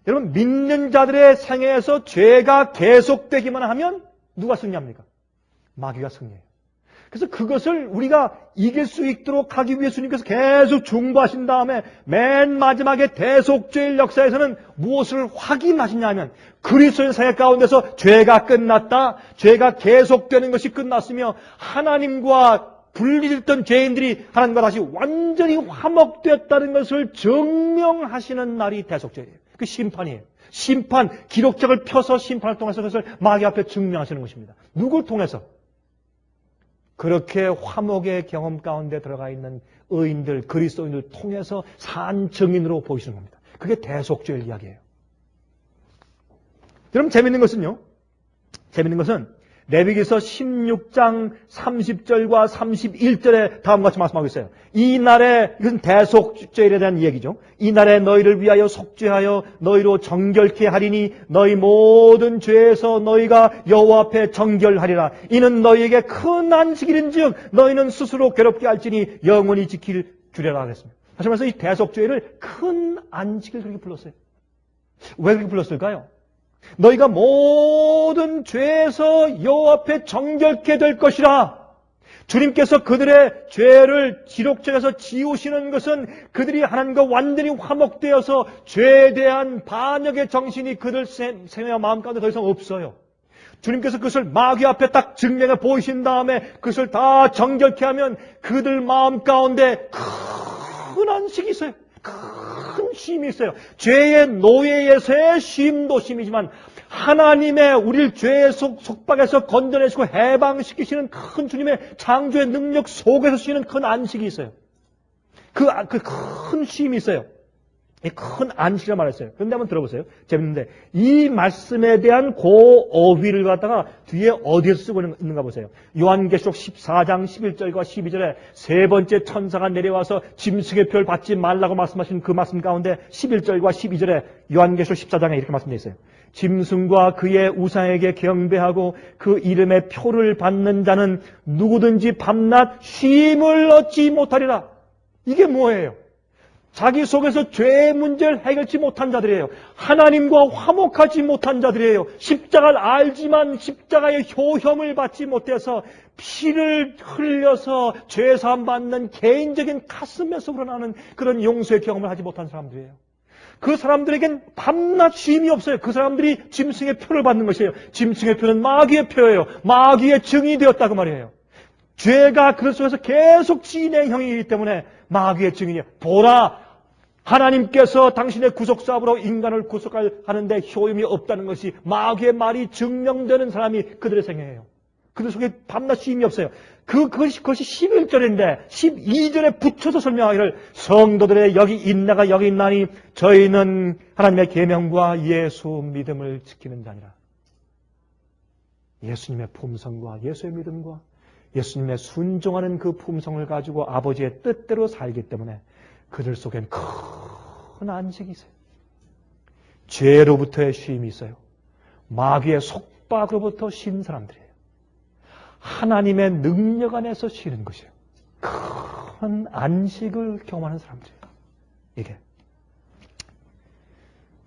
여러분 믿는 자들의 생애에서 죄가 계속되기만 하면 누가 승리합니까? 마귀가 승리해요. 그래서 그것을 우리가 이길 수 있도록 하기 위해 주님께서 계속 중보하신 다음에 맨 마지막에 대속죄의 역사에서는 무엇을 확인하시냐 하면 그리스도의 생애 가운데서 죄가 끝났다. 죄가 계속되는 것이 끝났으며 하나님과 분리됐던 죄인들이 하나님과 다시 완전히 화목되었다는 것을 증명하시는 날이 대속죄예요. 그 심판이에요. 심판, 기록장을 펴서 심판을 통해서 그것을 마귀 앞에 증명하시는 것입니다. 누굴 통해서? 그렇게 화목의 경험 가운데 들어가 있는 의인들, 그리스도인들 통해서 산 증인으로 보이시는 겁니다. 그게 대속죄의 이야기예요. 여러분 재밌는 것은 레위기서 16장 30절과 31절에 다음과 같이 말씀하고 있어요. 이 날에, 이것은 대속죄일에 대한 얘기죠. 이 날에 너희를 위하여 속죄하여 너희로 정결케 하리니 너희 모든 죄에서 너희가 여호와 앞에 정결하리라. 이는 너희에게 큰 안식일인즉 너희는 스스로 괴롭게 할지니 영원히 지킬 주례라 하겠습니다. 다시 말해서 이 대속죄일을 큰 안식일 그렇게 불렀어요. 왜 그렇게 불렀을까요? 너희가 모든 죄에서 여호와 앞에 정결케 될 것이라. 주님께서 그들의 죄를 기록책에서 지우시는 것은 그들이 하나님과 완전히 화목되어서 죄에 대한 반역의 정신이 그들 생애와 마음 가운데 더 이상 없어요. 주님께서 그것을 마귀 앞에 딱 증명해 보이신 다음에 그것을 다 정결케 하면 그들 마음 가운데 큰 안식이 있어요. 큰 쉼이 있어요. 죄의 노예에서의 쉼도 쉼이지만 하나님의 우리를 죄의 속박에서 건져내시고 해방시키시는 큰 주님의 창조의 능력 속에서 쉬는 큰 안식이 있어요. 그 큰 쉼이 있어요. 큰 안식이라 말했어요. 그런데 한번 들어보세요. 재밌는데 이 말씀에 대한 어휘를 갖다가 뒤에 어디에서 쓰고 있는가 보세요. 요한계시록 14장 11절과 12절에 세 번째 천사가 내려와서 짐승의 표를 받지 말라고 말씀하신 그 말씀 가운데 11절과 12절에 요한계시록 14장에 이렇게 말씀되어 있어요. 짐승과 그의 우상에게 경배하고 그 이름의 표를 받는 자는 누구든지 밤낮 쉼을 얻지 못하리라. 이게 뭐예요? 자기 속에서 죄의 문제를 해결치 못한 자들이에요. 하나님과 화목하지 못한 자들이에요. 십자가를 알지만 십자가의 효험을 받지 못해서 피를 흘려서 죄사함 받는 개인적인 가슴에서 우러나는 그런 용서의 경험을 하지 못한 사람들이에요. 그 사람들에겐 밤낮 쉼이 없어요. 그 사람들이 짐승의 표를 받는 것이에요. 짐승의 표는 마귀의 표예요. 마귀의 증이 되었다고 말이에요. 죄가 그것 속에서 계속 진행형이기 때문에 마귀의 증인이에요. 보라, 하나님께서 당신의 구속사업으로 인간을 구속하는데 효임이 없다는 것이 마귀의 말이 증명되는 사람이 그들의 생애예요. 그들 속에 밤낮 쉼이 없어요. 그것이 11절인데 12절에 붙여서 설명하기를 성도들의 여기 있나가 여기 있나니 저희는 하나님의 계명과 예수 믿음을 지키는 자니라. 예수님의 품성과 예수의 믿음과 예수님의 순종하는 그 품성을 가지고 아버지의 뜻대로 살기 때문에 그들 속엔 큰 안식이 있어요. 죄로부터의 쉼이 있어요. 마귀의 속박으로부터 쉰 사람들이에요. 하나님의 능력 안에서 쉬는 것이에요. 큰 안식을 경험하는 사람들이에요. 이게.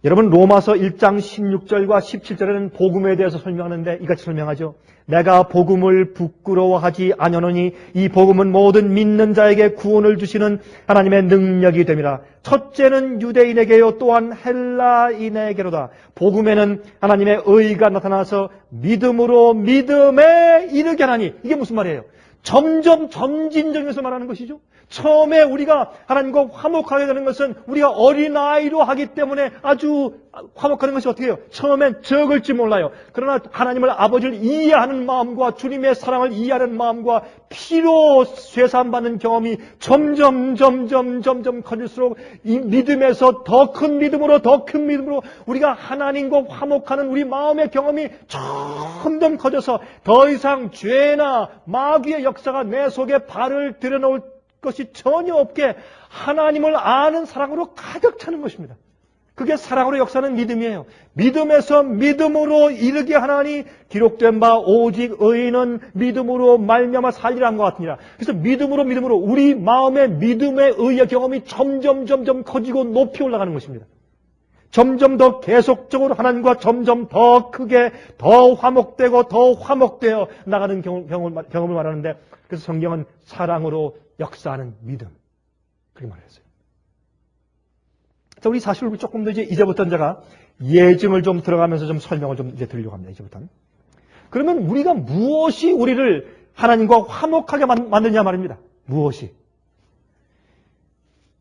여러분 로마서 1장 16절과 17절에는 복음에 대해서 설명하는데 이같이 설명하죠. 내가 복음을 부끄러워하지 아니하노니 이 복음은 모든 믿는 자에게 구원을 주시는 하나님의 능력이 됨이라. 첫째는 유대인에게요 또한 헬라인에게로다. 복음에는 하나님의 의가 나타나서 믿음으로 믿음에 이르게 하나니. 이게 무슨 말이에요? 점점 점진적에서 말하는 것이죠. 처음에 우리가 하나님과 화목하게 되는 것은 우리가 어린아이로 하기 때문에 아주 화목하는 것이 어떻게 해요? 처음엔 적을지 몰라요. 그러나 하나님을 아버지를 이해하는 마음과 주님의 사랑을 이해하는 마음과 피로 쇠사함받는 경험이 점점 커질수록 이 믿음에서 더 큰 믿음으로 우리가 하나님과 화목하는 우리 마음의 경험이 점점 커져서 더 이상 죄나 마귀의 역사가 내 속에 발을 들여놓을 것이 전혀 없게 하나님을 아는 사랑으로 가득 차는 것입니다. 그게 사랑으로 역사하는 믿음이에요. 믿음에서 믿음으로 이르게 하나니 기록된 바 오직 의인은 믿음으로 말미암아 살리라 한 것 같으니라. 그래서 믿음으로 우리 마음의 믿음의 의의 경험이 점점 커지고 높이 올라가는 것입니다. 점점 더 계속적으로 하나님과 점점 더 크게 더 화목되어 나가는 경험을 말하는데 그래서 성경은 사랑으로 역사하는 믿음 그렇게 말했어요. 자, 우리 사실을 조금 더 이제부터는 제가 예증을 좀 들어가면서 좀 설명을 좀 이제 드리려고 합니다. 이제부터는. 그러면 우리가 무엇이 우리를 하나님과 화목하게 만드냐 말입니다. 무엇이?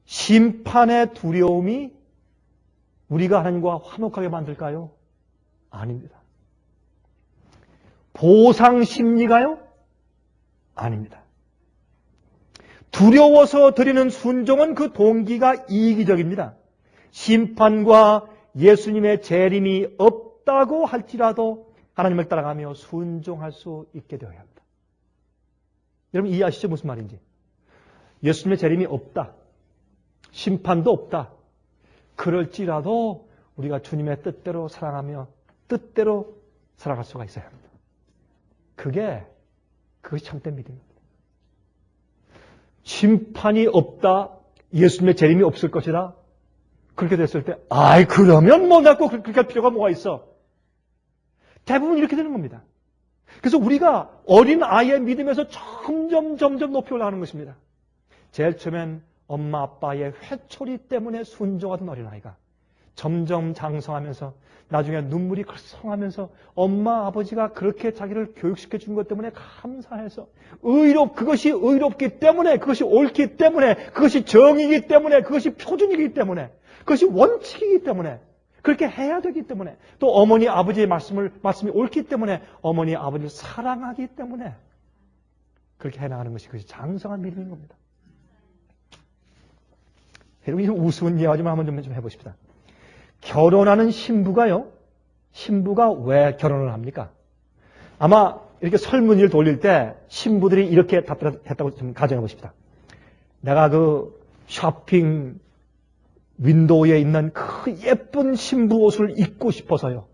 심판의 두려움이 우리가 하나님과 화목하게 만들까요? 아닙니다. 보상 심리가요? 아닙니다. 두려워서 드리는 순종은 그 동기가 이기적입니다. 심판과 예수님의 재림이 없다고 할지라도 하나님을 따라가며 순종할 수 있게 되어야 합니다. 여러분 이해하시죠? 무슨 말인지. 예수님의 재림이 없다. 심판도 없다. 그럴지라도 우리가 주님의 뜻대로 사랑하며 뜻대로 살아갈 수가 있어야 합니다. 그것이 참된 믿음입니다. 심판이 없다. 예수님의 재림이 없을 것이다. 그렇게 됐을 때 그러면 뭐 나 꼭 그렇게 할 필요가 뭐가 있어. 대부분 이렇게 되는 겁니다. 그래서 우리가 어린 아이의 믿음에서 점점 높이 올라가는 것입니다. 제일 처음엔 엄마 아빠의 회초리 때문에 순종하던 어린아이가 점점 장성하면서 나중에 눈물이 글썽하면서 엄마 아버지가 그렇게 자기를 교육시켜 준 것 때문에 감사해서 그것이 의롭기 때문에, 그것이 옳기 때문에, 그것이 정의이기 때문에, 그것이 표준이기 때문에, 그것이 원칙이기 때문에, 그렇게 해야 되기 때문에, 또 어머니 아버지의 말씀이 옳기 때문에, 어머니 아버지를 사랑하기 때문에 그렇게 해나가는 것이 그것이 장성한 믿음인 겁니다. 여러분 이 우스운 이야기만 한번 좀 해보십시다. 결혼하는 신부가 왜 결혼을 합니까? 아마 이렇게 설문지를 돌릴 때 신부들이 이렇게 답변했다고 좀 가정해 보십시다. 내가 그 쇼핑 윈도우에 있는 그 예쁜 신부 옷을 입고 싶어서요.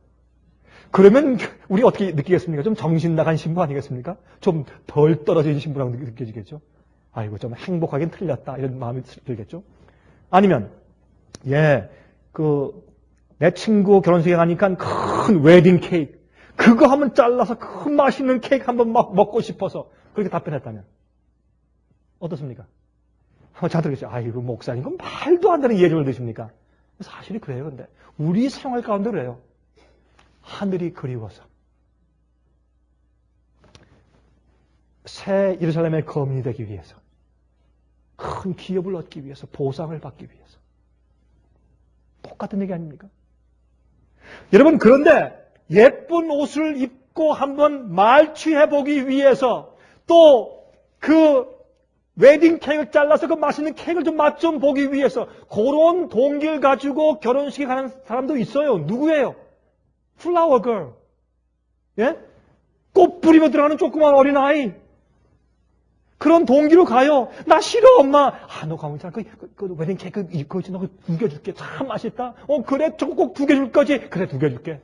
그러면 우리 어떻게 느끼겠습니까? 좀 정신 나간 신부 아니겠습니까? 좀 덜 떨어진 신부라고 느껴지겠죠? 좀 행복하긴 틀렸다. 이런 마음이 들겠죠? 아니면, 내 친구 결혼식에 가니까 큰 웨딩 케이크. 그거 한번 잘라서 큰 맛있는 케이크 한번 막 먹고 싶어서 그렇게 답변했다면. 어떻습니까? 자들겠죠. 목사님, 그건 말도 안 되는 예정을 드십니까? 사실이 그래요, 근데. 우리 생활 가운데 그래요. 하늘이 그리워서. 새 예루살렘의 거민이 되기 위해서. 큰 기업을 얻기 위해서, 보상을 받기 위해서. 똑같은 얘기 아닙니까? 여러분, 그런데 예쁜 옷을 입고 한번 말취해보기 위해서 또 그 웨딩 케이크를 잘라서 그 맛있는 케이크를 좀 맛 좀 보기 위해서 그런 동기를 가지고 결혼식에 가는 사람도 있어요. 누구예요? 플라워 걸. 꽃 뿌리며 들어가는 조그만 어린아이. 그런 동기로 가요. 나 싫어, 엄마. 너 가면 있잖아. 그 웨딩 케이크 이거 있지. 너 그거 2개 줄게. 참 맛있다. 그래. 저거 꼭 2개 줄 거지. 그래, 2개 줄게.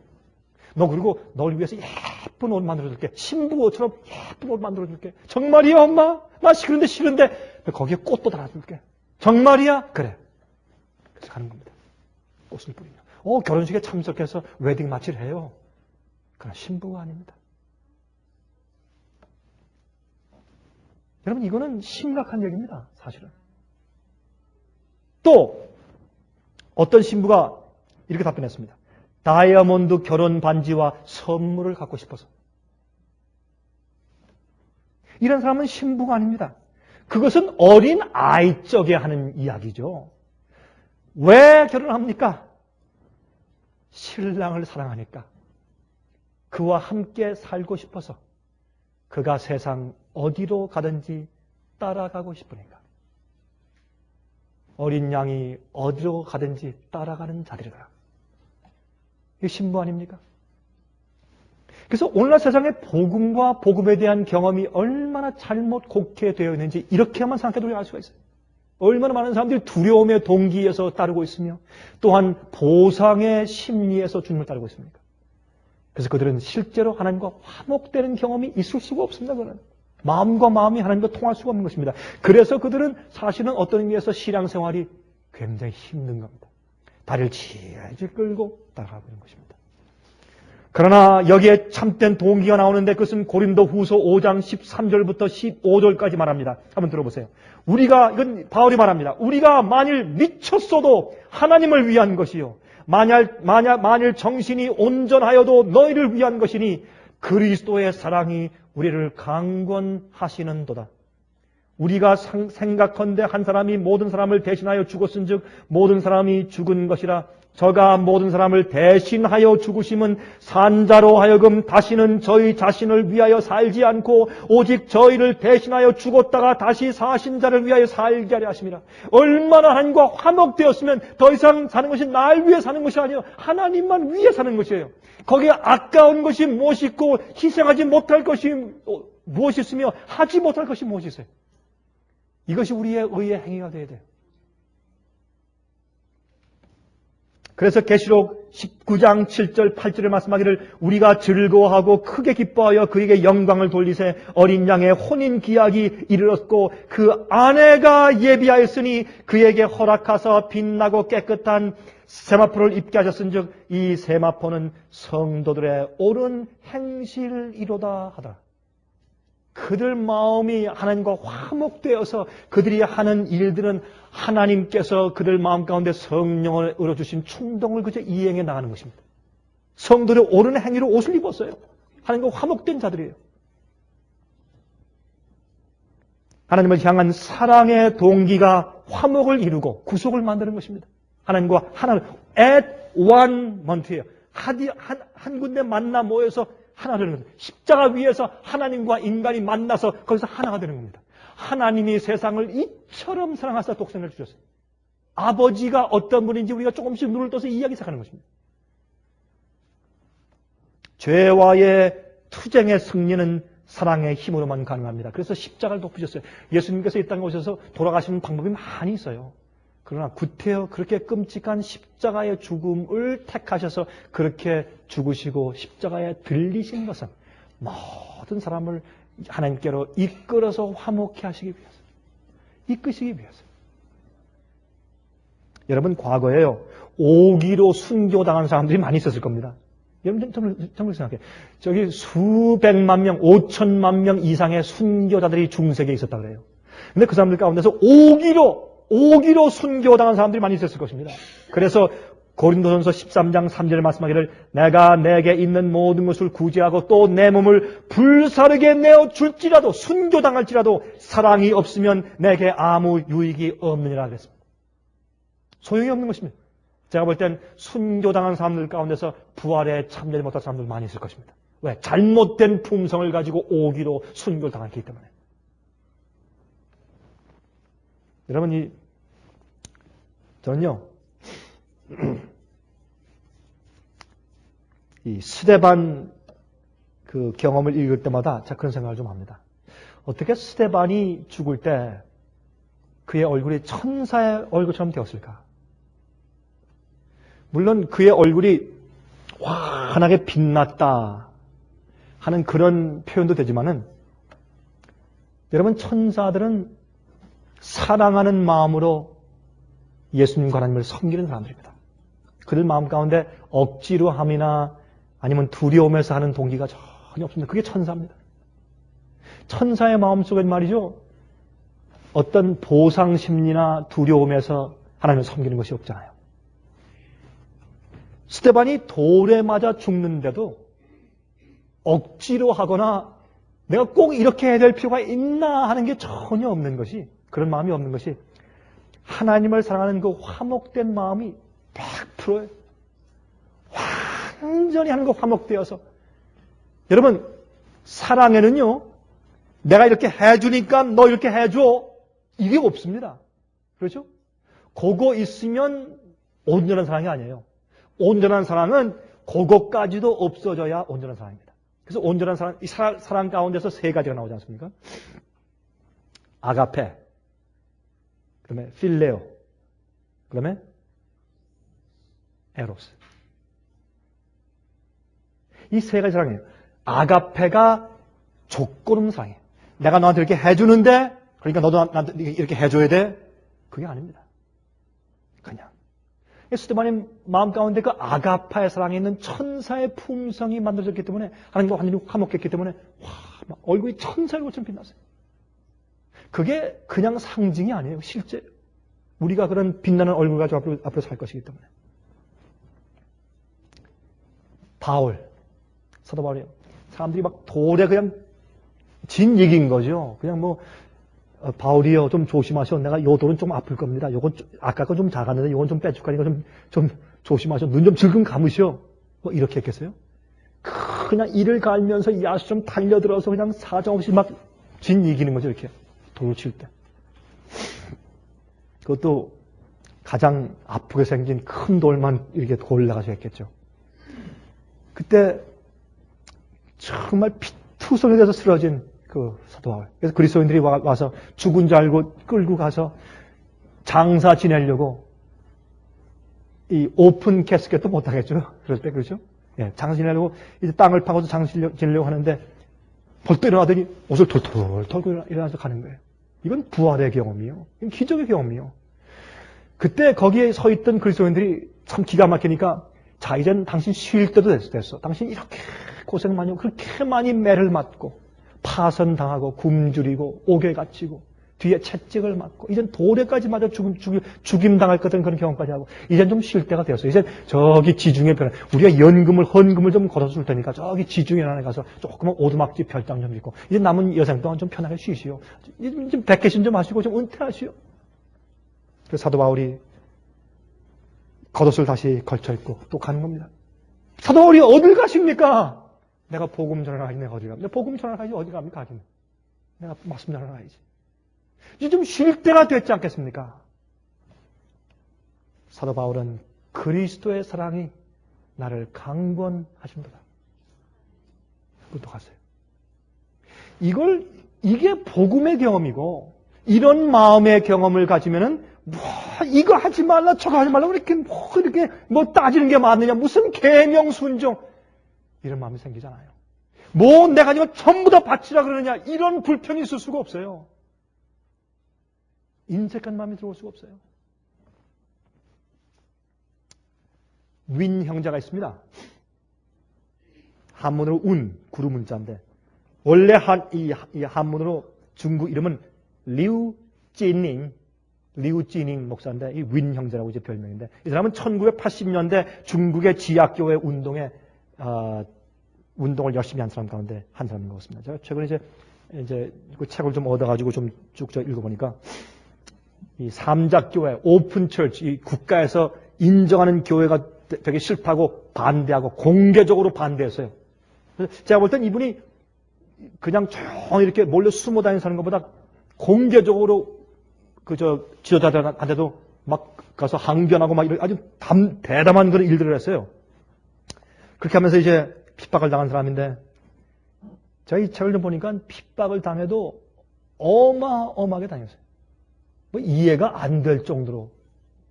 너 그리고 널 위해서 예쁜 옷 만들어줄게. 신부 옷처럼 예쁜 옷 만들어줄게. 정말이야, 엄마? 나 싫은데. 거기에 꽃도 달아줄게. 정말이야? 그래. 그래서 가는 겁니다. 꽃을 뿌리며. 결혼식에 참석해서 웨딩 마치를 해요. 그러나 신부가 아닙니다. 여러분, 이거는 심각한 얘기입니다, 사실은. 또, 어떤 신부가 이렇게 답변했습니다. 다이아몬드 결혼 반지와 선물을 갖고 싶어서. 이런 사람은 신부가 아닙니다. 그것은 어린 아이 쪽에 하는 이야기죠. 왜 결혼합니까? 신랑을 사랑하니까. 그와 함께 살고 싶어서. 그가 세상 어디로 가든지 따라가고 싶으니까. 어린 양이 어디로 가든지 따라가는 자들이다. 이게 신부 아닙니까? 그래서 오늘날 세상의 복음과 복음에 대한 경험이 얼마나 잘못 곡해되어 있는지 이렇게만 생각해도 우리가 알 수가 있어요. 얼마나 많은 사람들이 두려움의 동기에서 따르고 있으며 또한 보상의 심리에서 주님을 따르고 있습니까? 그래서 그들은 실제로 하나님과 화목되는 경험이 있을 수가 없습니다. 그는 마음과 마음이 하나님과 통할 수가 없는 것입니다. 그래서 그들은 사실은 어떤 의미에서 신앙생활이 굉장히 힘든 겁니다. 다리를 질질 끌고 따라가고 있는 것입니다. 그러나 여기에 참된 동기가 나오는데 그것은 고린도후서 5장 13절부터 15절까지 말합니다. 한번 들어보세요. 이건 바울이 말합니다. 우리가 만일 미쳤어도 하나님을 위한 것이요. 만일 정신이 온전하여도 너희를 위한 것이니 그리스도의 사랑이 우리를 강권하시는도다. 우리가 생각컨대 한 사람이 모든 사람을 대신하여 죽었은즉 모든 사람이 죽은 것이라. 저가 모든 사람을 대신하여 죽으심은 산자로 하여금 다시는 저희 자신을 위하여 살지 않고 오직 저희를 대신하여 죽었다가 다시 사신 자를 위하여 살게 하려 하심이라. 얼마나 하나님과 화목되었으면 더 이상 사는 것이 날 위해 사는 것이 아니에요. 하나님만 위해 사는 것이에요. 거기에 아까운 것이 무엇이 있고 희생하지 못할 것이 무엇이 있으며 하지 못할 것이 무엇이 있어요. 이것이 우리의 의의 행위가 되어야 돼요. 그래서 계시록 19장 7절 8절에 말씀하기를 우리가 즐거워하고 크게 기뻐하여 그에게 영광을 돌리세 어린 양의 혼인 기약이 이르렀고 그 아내가 예비하였으니 그에게 허락하사 빛나고 깨끗한 세마포를 입게 하셨은즉 이 세마포는 성도들의 옳은 행실이로다 하더라. 그들 마음이 하나님과 화목되어서 그들이 하는 일들은 하나님께서 그들 마음 가운데 성령을 얻어주신 충동을 그저 이행해 나가는 것입니다. 성도들의 옳은 행위로 옷을 입었어요. 하나님과 화목된 자들이에요. 하나님을 향한 사랑의 동기가 화목을 이루고 구속을 만드는 것입니다. 하나님과 하나를 at one moment예요. 한 군데 만나 모여서 하나 되는 겁니다. 십자가 위에서 하나님과 인간이 만나서 거기서 하나가 되는 겁니다. 하나님이 세상을 이처럼 사랑하사 독생을 주셨어요. 아버지가 어떤 분인지 우리가 조금씩 눈을 떠서 이해하기 시작하는 것입니다. 죄와의 투쟁의 승리는 사랑의 힘으로만 가능합니다. 그래서 십자가를 높이셨어요. 예수님께서 이 땅에 오셔서 돌아가시는 방법이 많이 있어요. 그러나 구태여 그렇게 끔찍한 십자가의 죽음을 택하셔서 그렇게 죽으시고 십자가에 들리신 것은 모든 사람을 하나님께로 이끌어서 화목케 하시기 위해서, 이끄시기 위해서. 여러분 과거에요. 오기로 순교당한 사람들이 많이 있었을 겁니다. 여러분 정말 생각해요. 저기 수백만 명, 5천만 명 이상의 순교자들이 중세기에 있었다 그래요. 근데 그 사람들 가운데서 오기로 순교당한 사람들이 많이 있었을 것입니다. 그래서 고린도전서 13장 3절에 말씀하기를 내가 내게 있는 모든 것을 구제하고 또 내 몸을 불사르게 내어 줄지라도 순교당할지라도 사랑이 없으면 내게 아무 유익이 없느니라 그랬습니다. 소용이 없는 것입니다. 제가 볼 땐 순교당한 사람들 가운데서 부활에 참여하지 못한 사람들 많이 있을 것입니다. 왜? 잘못된 품성을 가지고 오기로 순교를 당했기 때문에. 여러분, 저는요, 이 스데반 그 경험을 읽을 때마다 자 그런 생각을 좀 합니다. 어떻게 스데반이 죽을 때 그의 얼굴이 천사의 얼굴처럼 되었을까? 물론 그의 얼굴이 환하게 빛났다 하는 그런 표현도 되지만은 여러분 천사들은 사랑하는 마음으로 예수님과 하나님을 섬기는 사람들입니다. 그들 마음 가운데 억지로 함이나 아니면 두려움에서 하는 동기가 전혀 없습니다. 그게 천사입니다. 천사의 마음속엔 말이죠. 어떤 보상심리나 두려움에서 하나님을 섬기는 것이 없잖아요. 스데반이 돌에 맞아 죽는데도 억지로 하거나 내가 꼭 이렇게 해야 될 필요가 있나 하는 게 전혀 없는 것이, 그런 마음이 없는 것이 하나님을 사랑하는 그 화목된 마음이 100%예요. 완전히 하는 거 화목되어서. 여러분, 사랑에는요, 내가 이렇게 해주니까 너 이렇게 해줘. 이게 없습니다. 그렇죠? 그거 있으면 온전한 사랑이 아니에요. 온전한 사랑은 그거까지도 없어져야 온전한 사랑입니다. 그래서 온전한 사랑, 이 사랑 가운데서 세 가지가 나오지 않습니까? 아가페, 그 다음에 필레오, 그 다음에 에로스. 이 세 가지 사랑이에요. 아가페가 조건 없는 사랑이에요. 내가 너한테 이렇게 해주는데, 그러니까 너도 나한테 이렇게 해줘야 돼? 그게 아닙니다. 그냥. 스데반의 마음 가운데 그 아가파의 사랑에 있는 천사의 품성이 만들어졌기 때문에 하나님과 완전히 화목했기 때문에 막 얼굴이 천사의 것처럼 빛났어요. 그게 그냥 상징이 아니에요. 실제 우리가 그런 빛나는 얼굴 가지고 앞으로 살 것이기 때문에. 바울, 사도 바울이요. 사람들이 막 돌에 그냥 진 얘기인 거죠. 그냥 뭐 바울이요, 좀 조심하셔. 내가 요 돌은 좀 아플 겁니다. 요건 아까 건 좀 작았는데 요건 좀 빼줄 거니까 좀 조심하셔. 눈 좀 질끈 감으시오. 뭐 이렇게 했겠어요? 그냥 이를 갈면서 야수처럼 달려들어서 그냥 사정없이 막 진 이기는 거죠. 이렇게 돌을 칠 때. 그것도 가장 아프게 생긴 큰 돌만 이렇게 골라가지고 했겠죠. 그때 정말 피투성이 돼서 쓰러진 그 사도 바울. 그래서 그리스도인들이 와서 죽은 줄 알고 끌고 가서 장사 지내려고 이 오픈 캐스켓도 못 하겠죠. 그럴 때 그렇죠. 예, 장사 지내려고 이제 땅을 파고서 장사 지내려고 하는데 벌떡 일어나더니 옷을 털털 털고 일어나서 가는 거예요. 이건 부활의 경험이요. 이건 기적의 경험이요. 그때 거기에 서 있던 그리스도인들이 참 기가 막히니까 자, 이젠 당신 쉴 때도 됐어. 당신 이렇게 고생 많이 하고 그렇게 많이 매를 맞고 파선당하고 굶주리고 옥에 갇히고 뒤에 채찍을 맞고 이젠 돌에까지 맞아 죽임당할 것 같은 그런 경험까지 하고 이젠 좀 쉴 때가 되었어요. 이젠 저기 지중해 편에 우리가 헌금을 좀 걸어서 줄 테니까 저기 지중해 안에 가서 조그만 오두막집 별장 좀 짓고 이제 남은 여생 동안 좀 편하게 쉬시오. 좀 백개신 좀 하시고 좀 은퇴하시오. 그래서 사도 바울이 겉옷을 다시 걸쳐 입고 또 가는 겁니다. 사도 바울이 어딜 가십니까? 내가 복음 전하러 가야지. 내가 어디 갑니까? 복음 전하러 가야지. 어디 갑니까? 가기는. 내가 말씀 전하러 가야지. 이제 좀 쉴 때가 됐지 않겠습니까? 사도 바울은 그리스도의 사랑이 나를 강권하신도다. 그것도 갔어요. 이게 복음의 경험이고, 이런 마음의 경험을 가지면은, 이거 하지 말라, 저거 하지 말라, 이렇게 따지는 게 맞느냐, 무슨 계명 순종, 이런 마음이 생기잖아요. 내가 이거 전부 다 바치라 그러느냐, 이런 불평이 있을 수가 없어요. 인색한 마음이 들어올 수가 없어요. 윈 형제가 있습니다. 한문으로 구루 문자인데 원래 이 한문으로 중국 이름은 리우찌닝 목사인데 이 윈 형제라고 이제 별명인데 이 사람은 1980년대 중국의 지하교회 운동을 열심히 한 사람 가운데 한 사람인 것 같습니다. 제가 최근에 이제 그 책을 좀 얻어가지고 좀 쭉 읽어보니까 이 삼작교회, 오픈처치, 이 국가에서 인정하는 교회가 되게 싫다고 반대하고 공개적으로 반대했어요. 그래서 제가 볼 땐 이분이 그냥 조용히 이렇게 몰래 숨어 다니는 사는 것보다 공개적으로 지도자들한테도 막 가서 항변하고 막 이런 아주 대담한 그런 일들을 했어요. 그렇게 하면서 이제 핍박을 당한 사람인데 제가 이 책을 좀 보니까 핍박을 당해도 어마어마하게 당했어요. 이해가 안 될 정도로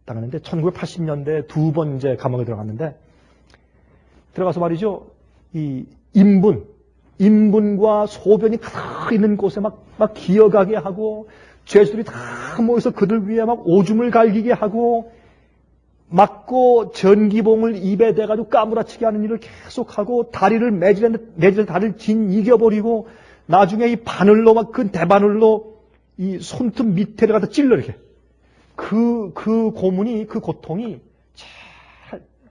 당했는데 1980년대에 2번 이제 감옥에 들어갔는데 들어가서 말이죠. 이 인분과 소변이 가득 있는 곳에 막 기어가게 하고 죄수들이 다 모여서 그들 위에 막 오줌을 갈기게 하고 맞고 전기봉을 입에 대가지고 까무라치게 하는 일을 계속하고 다리를 매질 다리를 이겨버리고 나중에 이 바늘로 막 그 대바늘로 이 손톱 밑에를 갖다 찔러 이렇게. 그 고통이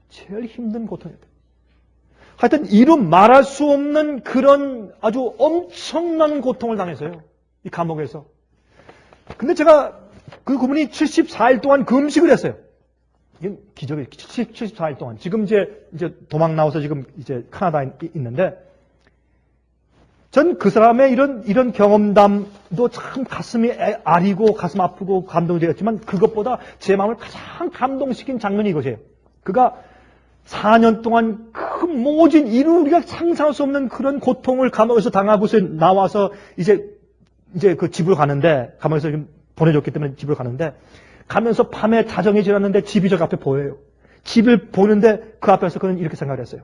제일 힘든 고통이었다. 하여튼 이름 말할 수 없는 그런 아주 엄청난 고통을 당했어요. 이 감옥에서. 근데 제가 그 그분이 74일 동안 금식을 했어요. 이게 기적이에요. 74일 동안. 지금 이제 도망 나와서 지금 이제 캐나다에 있는데 전 그 사람의 이런 경험담도 참 가슴이 아리고 가슴 아프고 감동이 되었지만 그것보다 제 마음을 가장 감동시킨 장면이 이것이에요. 그가 4년 동안 그 모진 우리가 상상할 수 없는 그런 고통을 감옥에서 당하고서 나와서 이제 그 집으로 가는데 감옥에서 지금 보내줬기 때문에 집으로 가는데 가면서 밤에 자정이 지났는데 집이 저 앞에 보여요. 집을 보는데 그 앞에서 그는 이렇게 생각을 했어요.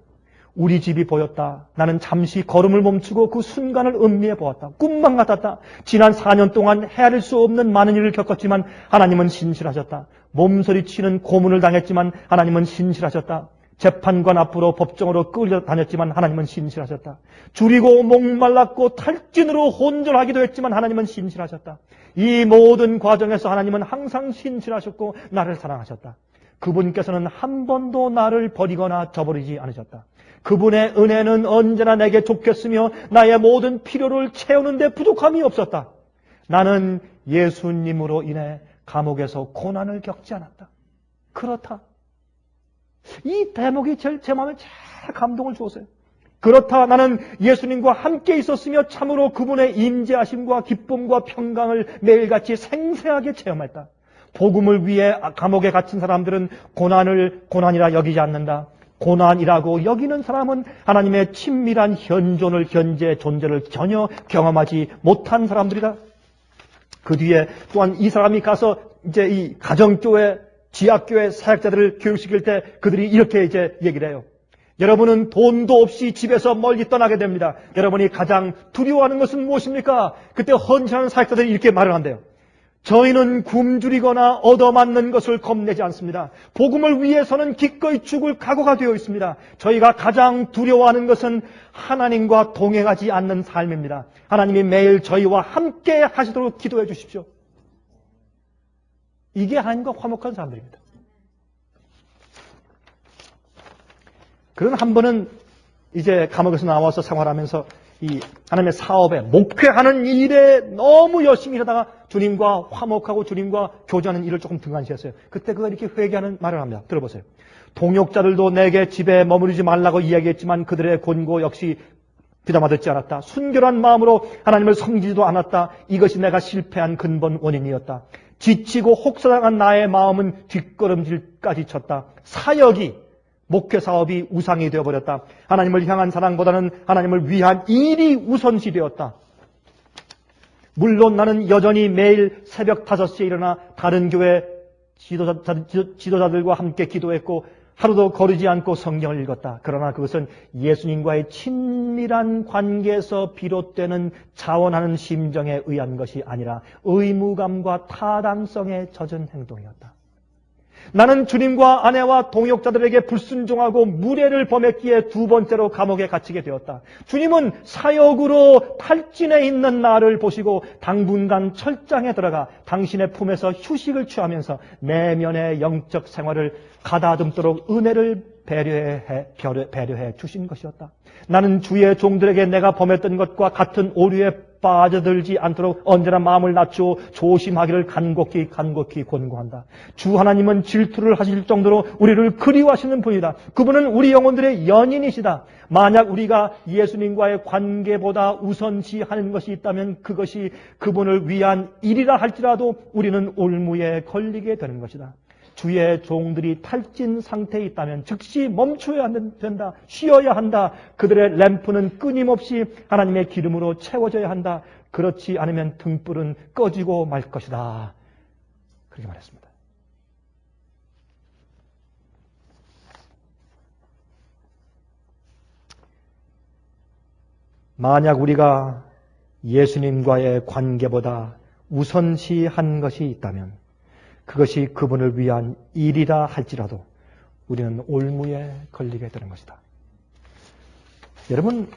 우리 집이 보였다. 나는 잠시 걸음을 멈추고 그 순간을 음미해 보았다. 꿈만 같았다. 지난 4년 동안 헤아릴 수 없는 많은 일을 겪었지만 하나님은 신실하셨다. 몸서리치는 고문을 당했지만 하나님은 신실하셨다. 재판관 앞으로 법정으로 끌려다녔지만 하나님은 신실하셨다. 줄이고 목말랐고 탈진으로 혼절하기도 했지만 하나님은 신실하셨다. 이 모든 과정에서 하나님은 항상 신실하셨고 나를 사랑하셨다. 그분께서는 한 번도 나를 버리거나 저버리지 않으셨다. 그분의 은혜는 언제나 내게 족했으며 나의 모든 필요를 채우는 데 부족함이 없었다. 나는 예수님으로 인해 감옥에서 고난을 겪지 않았다. 그렇다. 이 대목이 제 마음에 제일 감동을 주었어요. 그렇다. 나는 예수님과 함께 있었으며 참으로 그분의 임재하심과 기쁨과 평강을 매일같이 생생하게 체험했다. 복음을 위해 감옥에 갇힌 사람들은 고난을 고난이라 여기지 않는다. 고난이라고 여기는 사람은 하나님의 친밀한 현존을, 현재 존재를 전혀 경험하지 못한 사람들이다. 그 뒤에 또한 이 사람이 가서 이제 이 가정교회, 지학교회 사역자들을 교육시킬 때 그들이 이렇게 이제 얘기를 해요. 여러분은 돈도 없이 집에서 멀리 떠나게 됩니다. 여러분이 가장 두려워하는 것은 무엇입니까? 그때 헌신하는 사역자들이 이렇게 말을 한대요. 저희는 굶주리거나 얻어맞는 것을 겁내지 않습니다. 복음을 위해서는 기꺼이 죽을 각오가 되어 있습니다. 저희가 가장 두려워하는 것은 하나님과 동행하지 않는 삶입니다. 하나님이 매일 저희와 함께 하시도록 기도해 주십시오. 이게 하나님과 화목한 사람들입니다. 그런 한 번은 이제 감옥에서 나와서 생활하면서 이 하나님의 사업에 목회하는 일에 너무 열심히 하다가 주님과 화목하고 주님과 교제하는 일을 조금 등한시했어요. 그때 그가 이렇게 회개하는 말을 합니다. 들어보세요. 동역자들도 내게 집에 머무르지 말라고 이야기했지만 그들의 권고 역시 귀담아 듣지 않았다. 순결한 마음으로 하나님을 섬기지도 않았다. 이것이 내가 실패한 근본 원인이었다. 지치고 혹사당한 나의 마음은 뒷걸음질까지 쳤다. 사역이, 목회 사업이 우상이 되어버렸다. 하나님을 향한 사랑보다는 하나님을 위한 일이 우선시 되었다. 물론 나는 여전히 매일 새벽 5시에 일어나 다른 교회 지도자들과 함께 기도했고 하루도 거르지 않고 성경을 읽었다. 그러나 그것은 예수님과의 친밀한 관계에서 비롯되는 자원하는 심정에 의한 것이 아니라 의무감과 타당성에 젖은 행동이었다. 나는 주님과 아내와 동역자들에게 불순종하고 무례를 범했기에 두 번째로 감옥에 갇히게 되었다. 주님은 사역으로 탈진해 있는 나를 보시고 당분간 철장에 들어가 당신의 품에서 휴식을 취하면서 내면의 영적 생활을 가다듬도록 은혜를 배려해 주신 것이었다. 나는 주의 종들에게 내가 범했던 것과 같은 오류에 빠져들지 않도록 언제나 마음을 낮추어 조심하기를 간곡히 권고한다. 주 하나님은 질투를 하실 정도로 우리를 그리워하시는 분이다. 그분은 우리 영혼들의 연인이시다. 만약 우리가 예수님과의 관계보다 우선시하는 것이 있다면 그것이 그분을 위한 일이라 할지라도 우리는 올무에 걸리게 되는 것이다. 주의 종들이 탈진 상태에 있다면 즉시 멈춰야 된다. 쉬어야 한다. 그들의 램프는 끊임없이 하나님의 기름으로 채워져야 한다. 그렇지 않으면 등불은 꺼지고 말 것이다. 그렇게 말했습니다. 만약 우리가 예수님과의 관계보다 우선시한 것이 있다면 그것이 그분을 위한 일이라 할지라도 우리는 올무에 걸리게 되는 것이다. 여러분,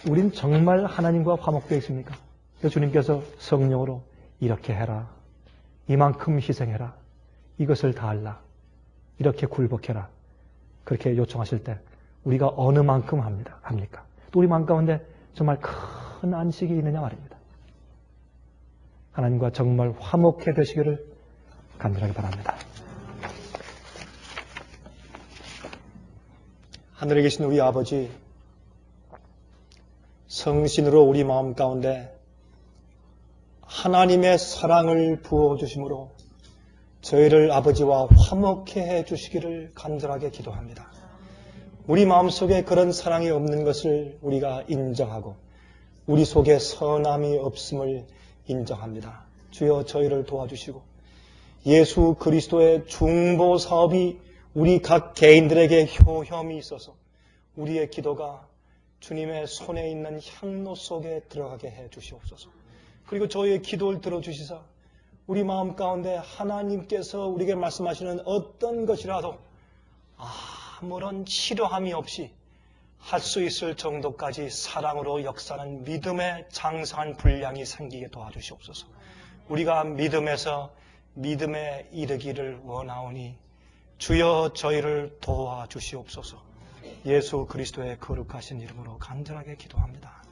우린 정말 하나님과 화목되어 있습니까? 주님께서 성령으로 이렇게 해라, 이만큼 희생해라, 이것을 다하라, 이렇게 굴복해라, 그렇게 요청하실 때 우리가 어느 만큼 합니까? 또 우리 마음 가운데 정말 큰 안식이 있느냐 말입니다. 하나님과 정말 화목해 되시기를 간절하게 바랍니다. 하늘에 계신 우리 아버지, 성신으로 우리 마음 가운데 하나님의 사랑을 부어주심으로 저희를 아버지와 화목해 해주시기를 간절하게 기도합니다. 우리 마음속에 그런 사랑이 없는 것을 우리가 인정하고 우리 속에 선함이 없음을 인정합니다. 주여 저희를 도와주시고 예수 그리스도의 중보 사업이 우리 각 개인들에게 효험이 있어서 우리의 기도가 주님의 손에 있는 향로 속에 들어가게 해 주시옵소서. 그리고 저희의 기도를 들어주시사 우리 마음 가운데 하나님께서 우리에게 말씀하시는 어떤 것이라도 아무런 치료함이 없이 할 수 있을 정도까지 사랑으로 역사하는 믿음의 장성한 분량이 생기게 도와주시옵소서. 우리가 믿음에서 믿음에 이르기를 원하오니 주여 저희를 도와주시옵소서. 예수 그리스도의 거룩하신 이름으로 간절하게 기도합니다.